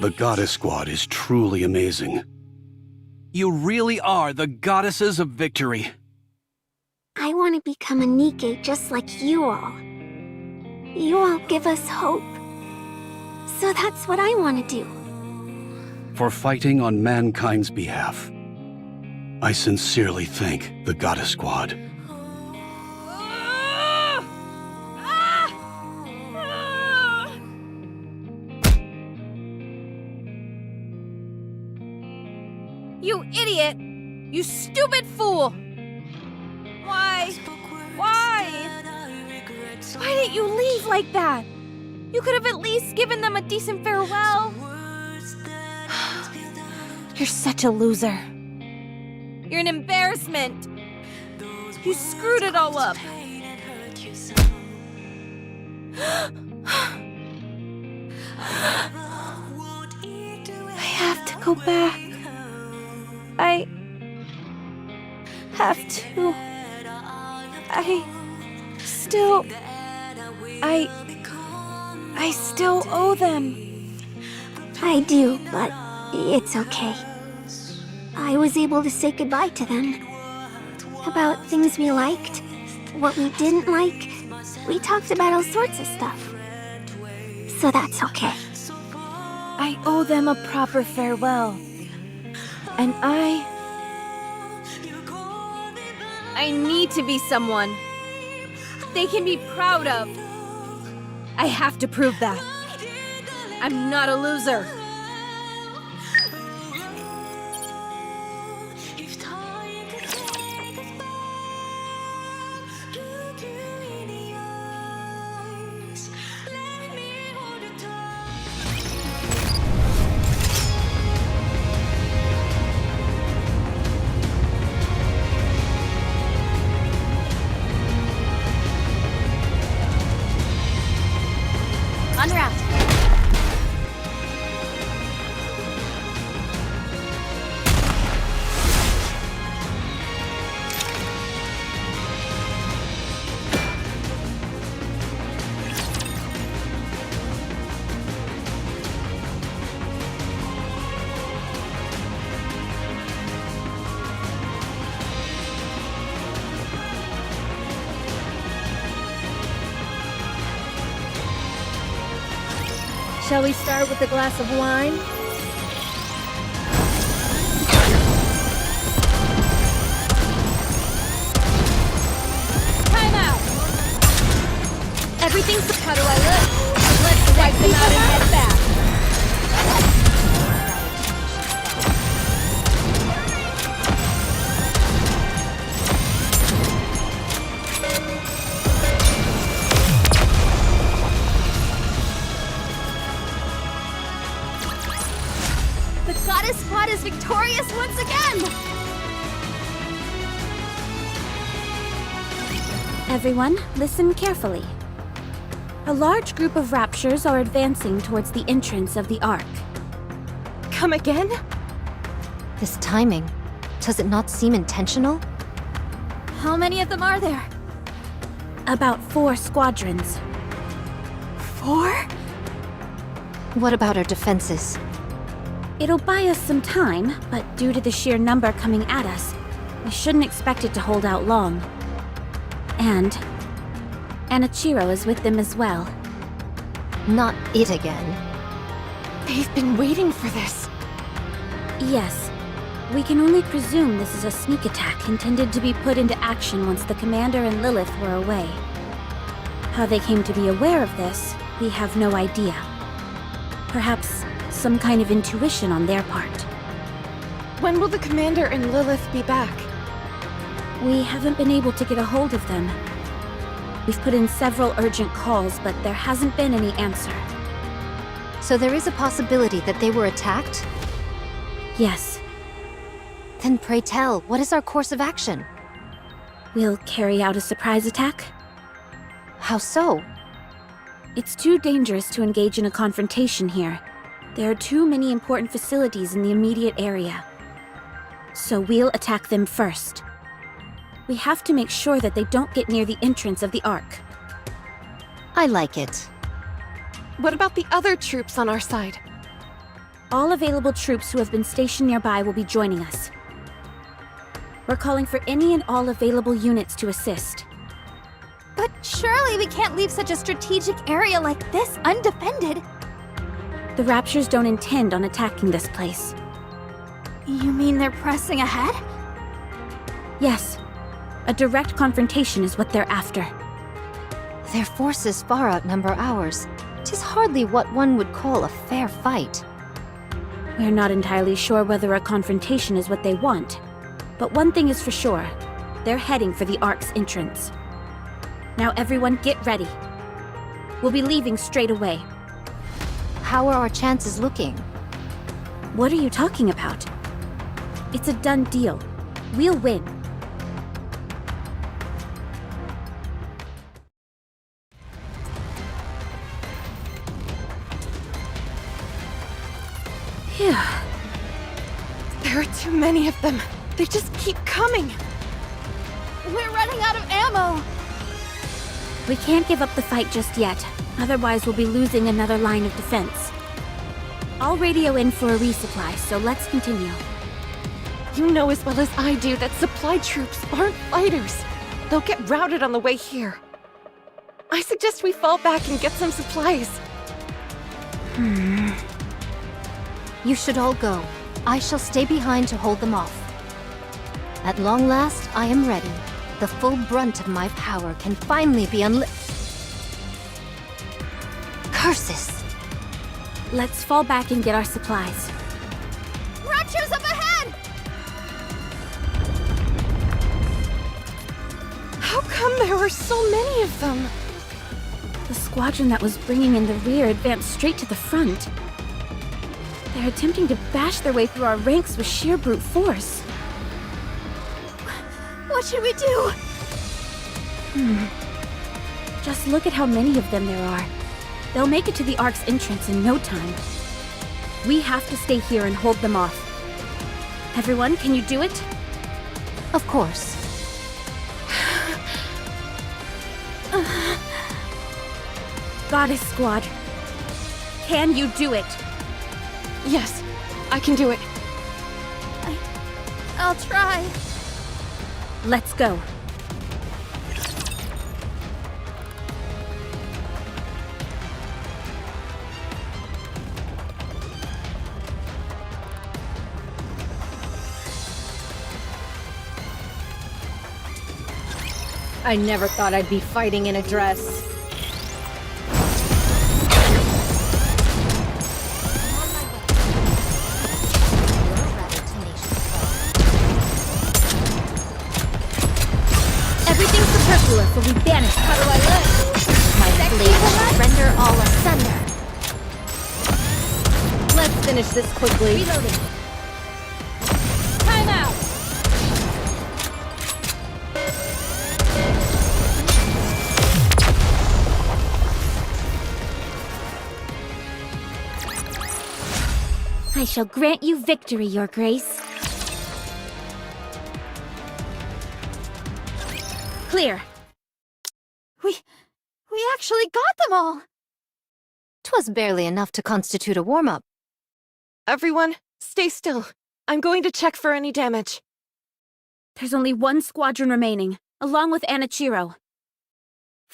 The Goddess Squad is truly amazing. You really are the goddesses of victory. I want to become a nikke just like you all. You all give us hope. So that's what I want to do. For fighting on mankind's behalf. I sincerely thank the Goddess Squad. You idiot! You stupid fool! Why? Why? Why didn't you leave like that? You could have at least given them a decent farewell. You're such a loser. You're an embarrassment. You screwed it all up. I have to go back. I have to. I still owe them. I do, but it's okay. I was able to say goodbye to them. About things we liked, what we didn't like. We talked about all sorts of stuff. So that's okay. I owe them a proper farewell. And I need to be someone they can be proud of. I have to prove that. I'm not a loser. Unwrap. Shall we start with a glass of wine? Time out! Everything's... How do I look? Let's wipe them out and head back. The Goddess Squad is victorious once again! Everyone, listen carefully. A large group of Raptures are advancing towards the entrance of the Ark. Come again? This timing, does it not seem intentional? How many of them are there? About 4 squadrons. 4? What about our defenses? It'll buy us some time, but due to the sheer number coming at us, we shouldn't expect it to hold out long. And Anichiro is with them as well. Not it again. They've been waiting for this. Yes. We can only presume this is a sneak attack intended to be put into action once the Commander and Lilith were away. How they came to be aware of this, we have no idea. Perhaps some kind of intuition on their part. When will the Commander and Lilith be back? We haven't been able to get a hold of them. We've put in several urgent calls, but there hasn't been any answer. So there is a possibility that they were attacked? Yes, Then pray tell, what is our course of action? we'll carry out a surprise attack. How so? It's too dangerous to engage in a confrontation here. There are too many important facilities in the immediate area. So we'll attack them first. We have to make sure that they don't get near the entrance of the Ark. I like it. What about the other troops on our side? All available troops who have been stationed nearby will be joining us. We're calling for any and all available units to assist. But surely we can't leave such a strategic area like this undefended. The Raptures don't intend on attacking this place. You mean they're pressing ahead? Yes, a direct confrontation is what they're after. Their forces far outnumber ours. 'Tis hardly what one would call a fair fight. We're not entirely sure whether a confrontation is what they want. But one thing is for sure, they're heading for the Ark's entrance. Now everyone get ready. We'll be leaving straight away. How are our chances looking? What are you talking about? It's a done deal. We'll win. Phew. There are too many of them. They just keep coming. We're running out of ammo! We can't give up the fight just yet. Otherwise, we'll be losing another line of defense. I'll radio in for a resupply, so let's continue. You know as well as I do that supply troops aren't fighters. They'll get routed on the way here. I suggest we fall back and get some supplies. You should all go. I shall stay behind to hold them off. At long last, I am ready. The full brunt of my power can finally be Curses! Let's fall back and get our supplies. Raptures up ahead! How come there were so many of them? The squadron that was bringing in the rear advanced straight to the front. They're attempting to bash their way through our ranks with sheer brute force. What should we do? Just look at how many of them there are. They'll make it to the Ark's entrance in no time. We have to stay here and hold them off. Everyone, can you do it? Of course. Goddess Squad. Can you do it? Yes, I can do it. I'll try. Let's go. I never thought I'd be fighting in a dress. Everything's superfluous will be banished. How do I look? My blade shall render all asunder. Let's finish this quickly. Reloading. Time out! I shall grant you victory, Your Grace. Clear. We actually got them all! 'Twas barely enough to constitute a warm-up. Everyone, stay still. I'm going to check for any damage. There's only one squadron remaining, along with Anichiro.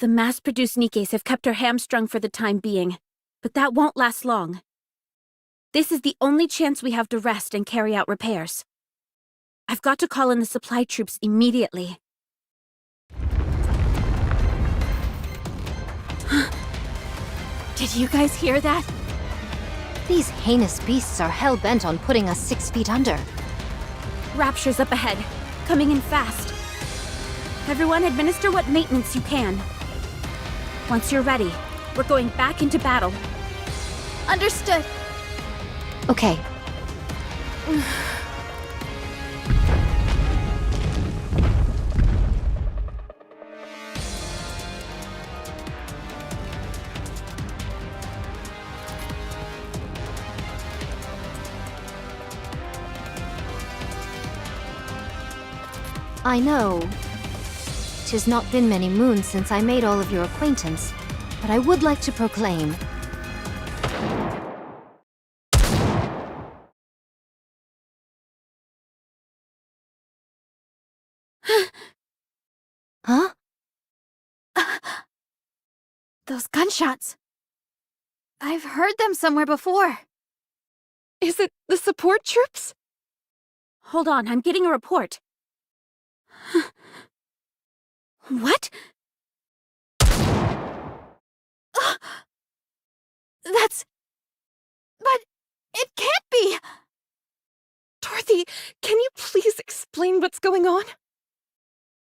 The mass-produced nikkes have kept her hamstrung for the time being, but that won't last long. This is the only chance we have to rest and carry out repairs. I've got to call in the supply troops immediately. Did you guys hear that? These heinous beasts are hell-bent on putting us 6 feet under. Rapture's up ahead, coming in fast. Everyone, administer what maintenance you can. Once you're ready, we're going back into battle. Understood. Okay. I know. 'Tis not been many moons since I made all of your acquaintance, but I would like to proclaim. Huh? Those gunshots. I've heard them somewhere before. Is it the support troops? Hold on, I'm getting a report. What? That's... But it can't be! Dorothy, can you please explain what's going on?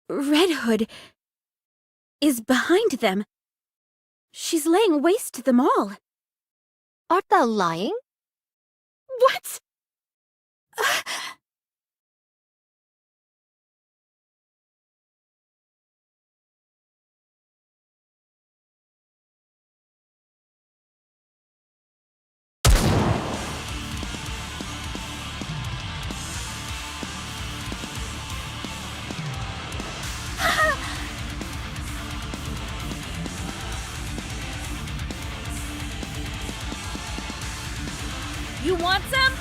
Red Hood is behind them. She's laying waste to them all. Art thou lying? What? You want some?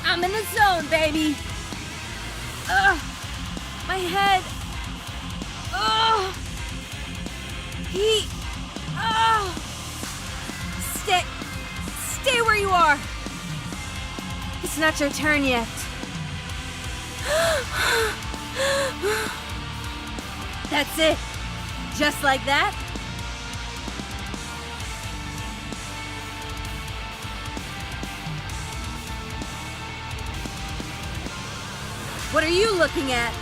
I'm in the zone, baby. Ugh, my head. Ugh. Heat. Ugh. Stay where you are. It's not your turn yet. That's it. Just like that? What are you looking at?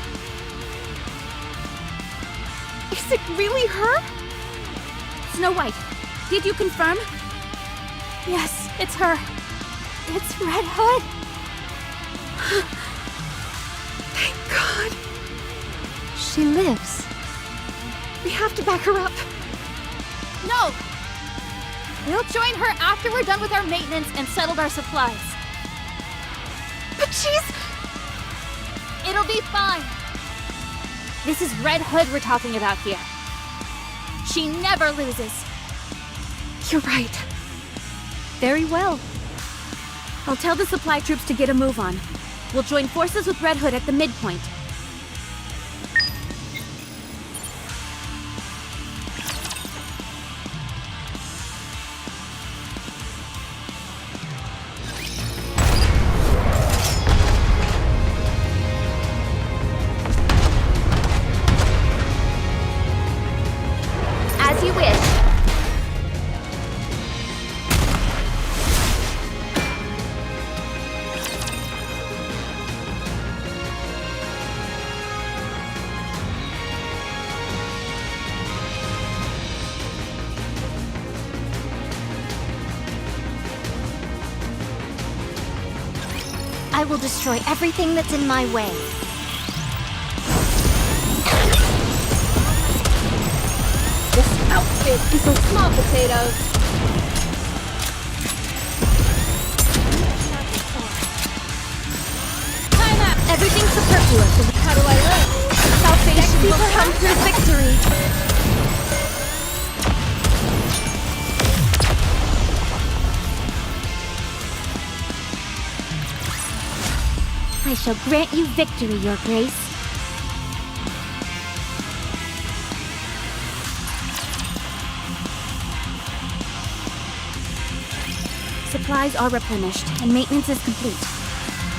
Is it really her? Snow White, did you confirm? Yes, it's her. It's Red Hood. Thank God. She lives. We have to back her up. No! We'll join her after we're done with our maintenance and settled our supplies. But she's... It'll be fine. This is Red Hood we're talking about here. She never loses. You're right. Very well. I'll tell the supply troops to get a move on. We'll join forces with Red Hood at the midpoint. As you wish. I will destroy everything that's in my way. This outfit is so small potatoes. Time up! Everything's superfluous. How do I live? Salvation will come through victory. I shall grant you victory, Your Grace. Supplies are replenished, and maintenance is complete.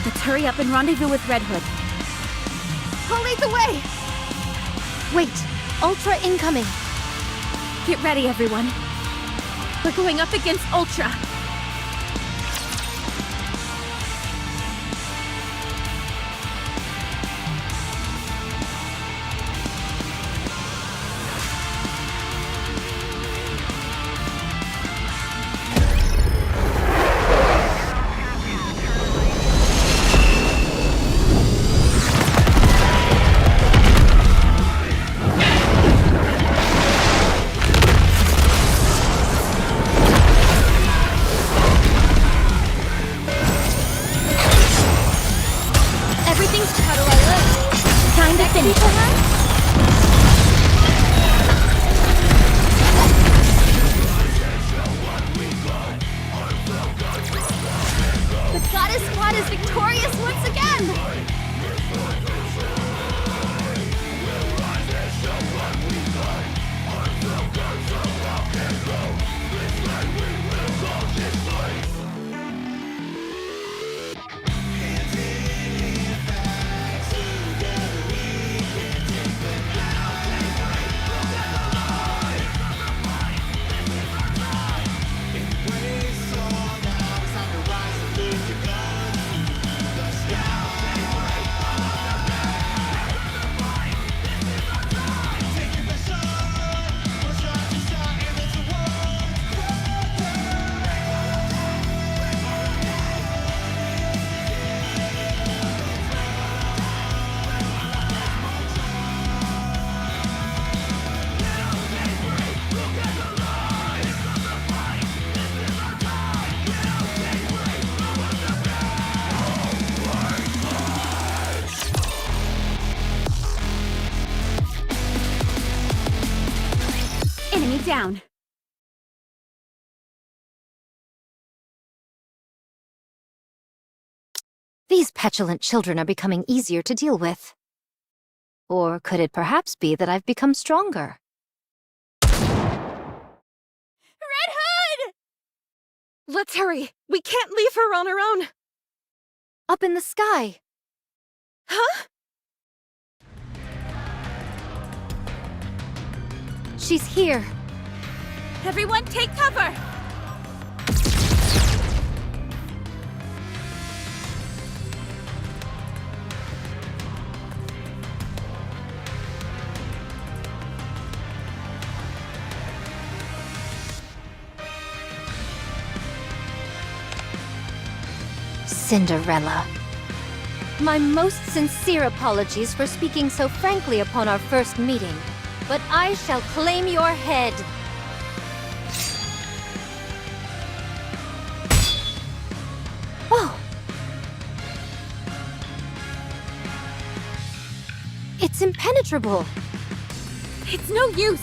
Let's hurry up and rendezvous with Red Hood. I'll lead the way! Wait, Ultra incoming. Get ready, everyone. We're going up against Ultra. Everything's cut or I live. Time to finish. The Goddess Squad is victorious once again! Enemy down. These petulant children are becoming easier to deal with. Or could it perhaps be that I've become stronger? Red Hood! Let's hurry. We can't leave her on her own. Up in the sky. Huh? She's here. Everyone take cover! Cinderella. My most sincere apologies for speaking so frankly upon our first meeting, but I shall claim your head. Oh! It's impenetrable. It's no use!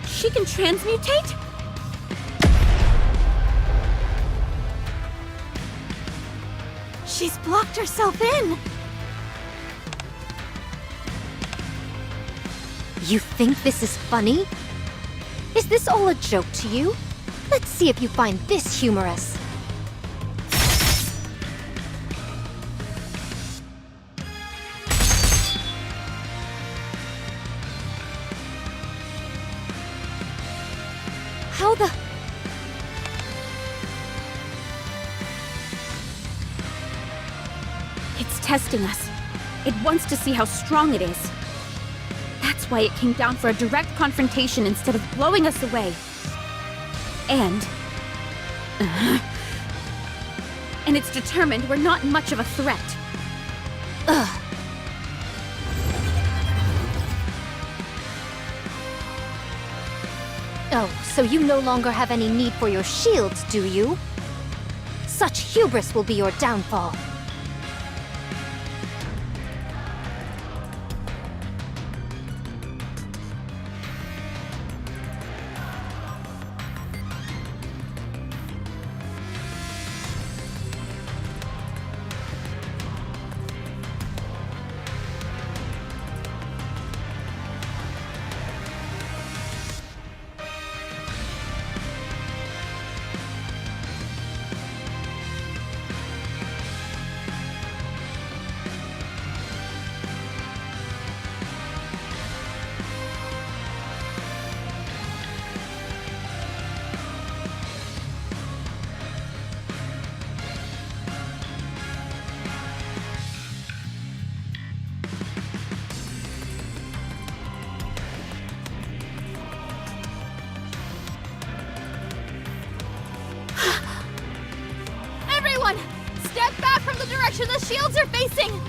She can transmutate? She's blocked herself in! You think this is funny? Is this all a joke to you? Let's see if you find this humorous. How the... It's testing us. It wants to see how strong it is. That's why it came down for a direct confrontation instead of blowing us away. And it's determined we're not much of a threat. Ugh. Oh, so you no longer have any need for your shields, do you? Such hubris will be your downfall. direction the shields are facing!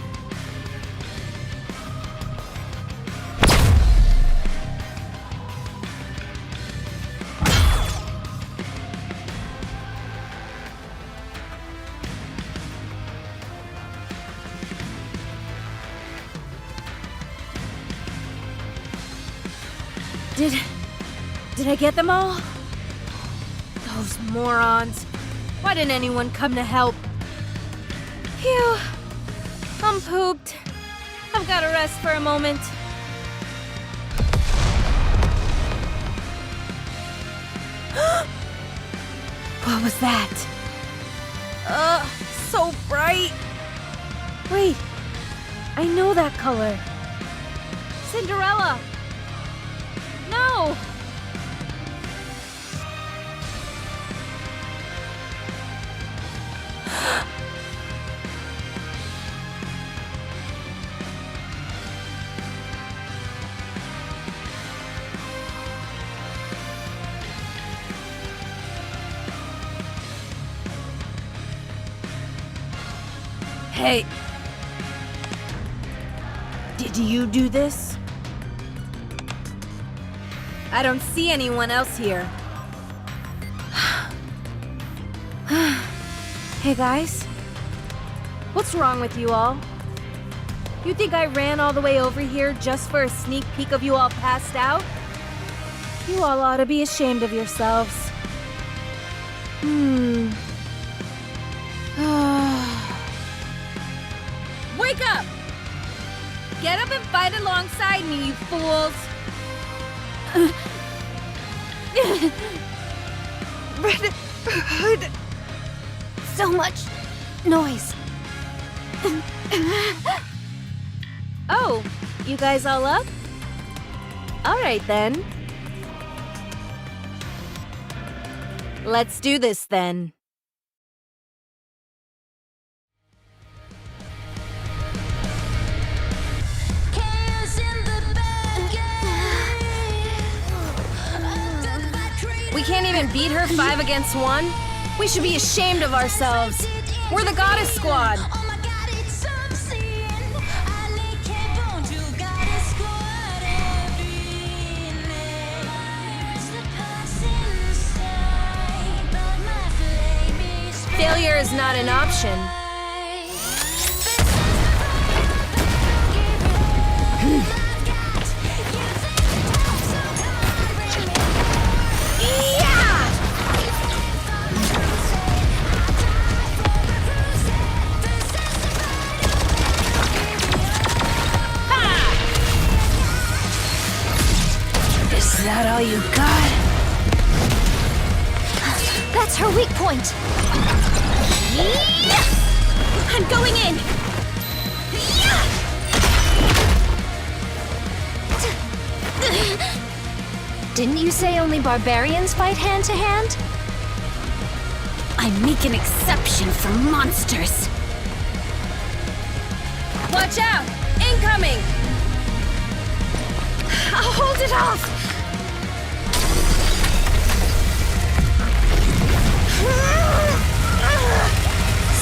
Did I get them all? Those morons. Why didn't anyone come to help? Phew. I'm pooped. I've got to rest for a moment. What was that? So bright. Wait, I know that color. Cinderella! No! Hey. Did you do this? I don't see anyone else here. Hey guys. What's wrong with you all? You think I ran all the way over here just for a sneak peek of you all passed out? You all ought to be ashamed of yourselves. Wake up! Get up and fight alongside me, you fools! So much noise. Oh, you guys all up? Alright then. Let's do this then. We can't even beat her 5 against 1? We should be ashamed of ourselves. We're the Goddess Squad. Failure is not an option. Is that all you got? That's her weak point. I'm going in! Didn't you say only barbarians fight hand to hand? I make an exception for monsters. Watch out! Incoming! I'll hold it off!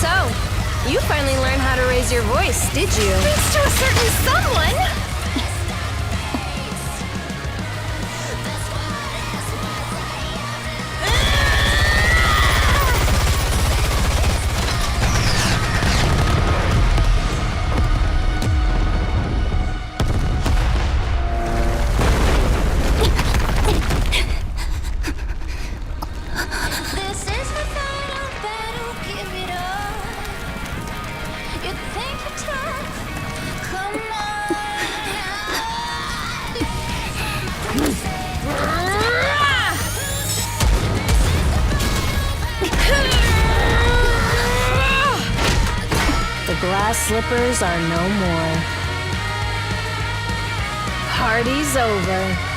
So, you finally learned how to raise your voice, did you? Thanks to a certain someone! The glass slippers are no more. Party's over.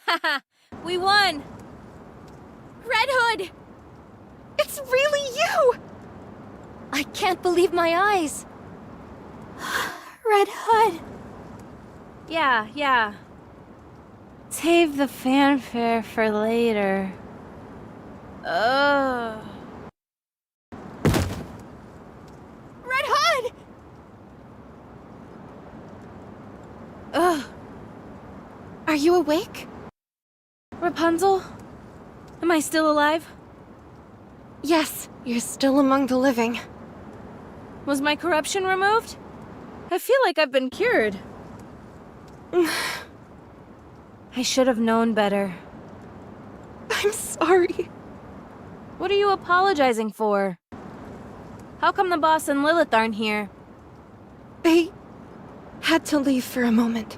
Haha, we won! Red Hood! It's really you! I can't believe my eyes. Red Hood. Yeah. Save the fanfare for later. Ugh. Red Hood! Ugh. Are you awake? Rapunzel? Am I still alive? Yes, you're still among the living. Was my corruption removed? I feel like I've been cured. I should have known better. I'm sorry. What are you apologizing for? How come the boss and Lilith aren't here? They had to leave for a moment.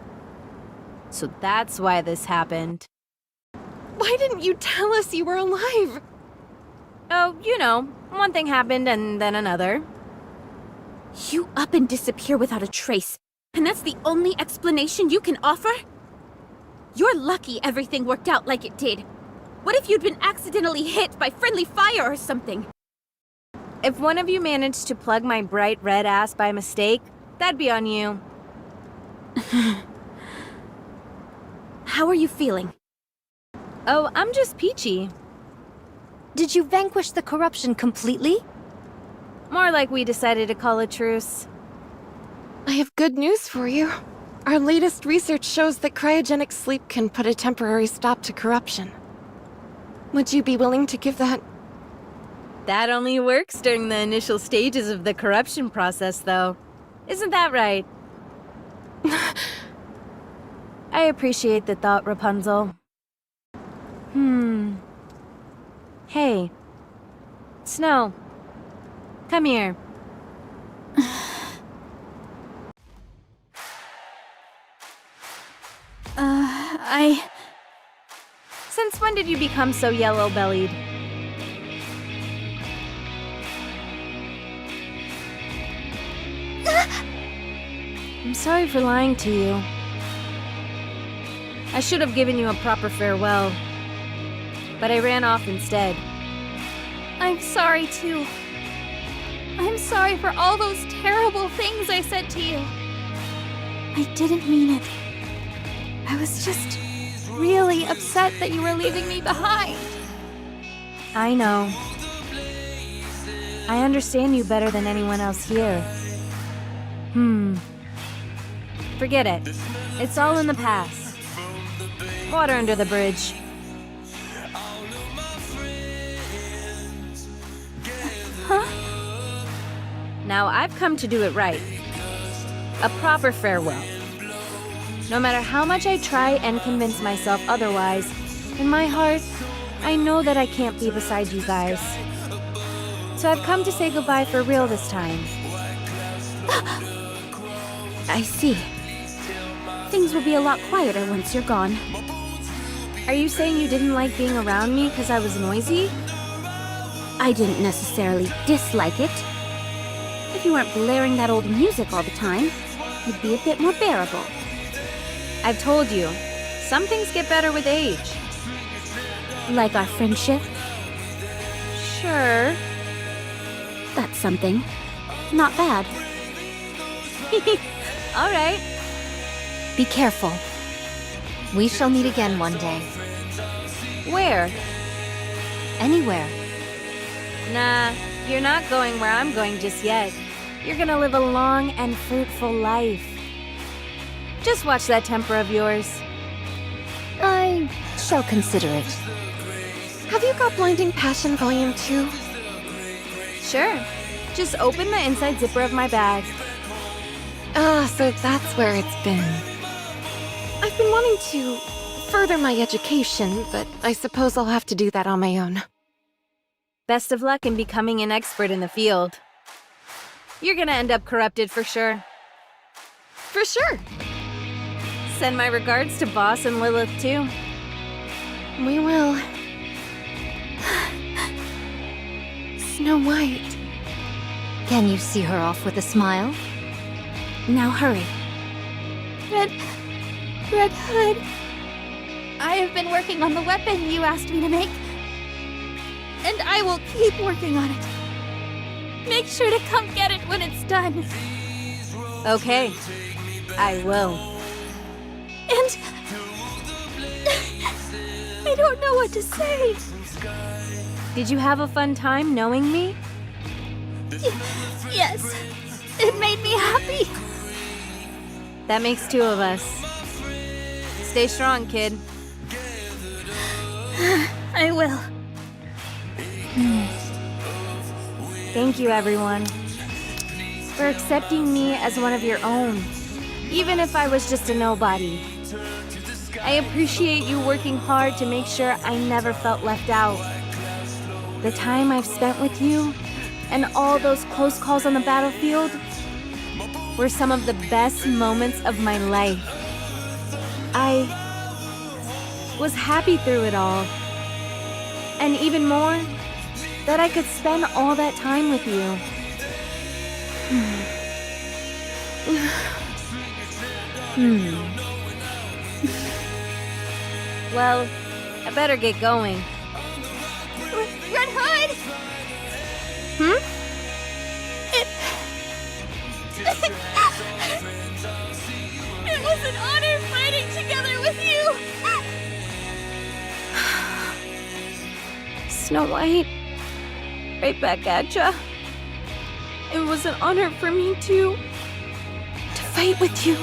So that's why this happened. Why didn't you tell us you were alive? Oh, you know, one thing happened and then another. You up and disappear without a trace, and that's the only explanation you can offer? You're lucky everything worked out like it did. What if you'd been accidentally hit by friendly fire or something? If one of you managed to plug my bright red ass by mistake, that'd be on you. How are you feeling? Oh, I'm just peachy. Did you vanquish the corruption completely? More like we decided to call a truce. I have good news for you. Our latest research shows that cryogenic sleep can put a temporary stop to corruption. Would you be willing to give that? That only works during the initial stages of the corruption process, though. Isn't that right? I appreciate the thought, Rapunzel. Hey. Snow. Come here. Since when did you become so yellow-bellied? I'm sorry for lying to you. I should have given you a proper farewell, but I ran off instead. I'm sorry too. I'm sorry for all those terrible things I said to you. I didn't mean it. I was just really upset that you were leaving me behind. I know. I understand you better than anyone else here. Forget it. It's all in the past. Water under the bridge. Now I've come to do it right. A proper farewell. No matter how much I try and convince myself otherwise, in my heart, I know that I can't be beside you guys. So I've come to say goodbye for real this time. I see. Things will be a lot quieter once you're gone. Are you saying you didn't like being around me because I was noisy? I didn't necessarily dislike it. If you weren't blaring that old music all the time, you'd be a bit more bearable. I've told you, some things get better with age. Like our friendship? Sure. That's something. Not bad. All right. Be careful. We shall meet again one day. Where? Anywhere. Nah, you're not going where I'm going just yet. You're gonna live a long and fruitful life. Just watch that temper of yours. I shall consider it. Have you got Blinding Passion Volume 2? Sure. Just open the inside zipper of my bag. Ah, so that's where it's been. I've been wanting to further my education, but I suppose I'll have to do that on my own. Best of luck in becoming an expert in the field. You're gonna end up corrupted for sure. For sure. Send my regards to Boss and Lilith too. We will. Snow White. Can you see her off with a smile? Now hurry. Red Hood. I have been working on the weapon you asked me to make. And I will keep working on it. Make sure to come get it when it's done. Okay, I will. And I don't know what to say. Did you have a fun time knowing me? Yes, it made me happy. That makes two of us. Stay strong, kid. I will. Thank you, everyone, for accepting me as one of your own, even if I was just a nobody. I appreciate you working hard to make sure I never felt left out. The time I've spent with you and all those close calls on the battlefield were some of the best moments of my life. I was happy through it all. And even more, that I could spend all that time with you. Well, I better get going. Red Hood! It was an honor fighting together with you! Snow White, right back at ya. It was an honor for me to To fight with you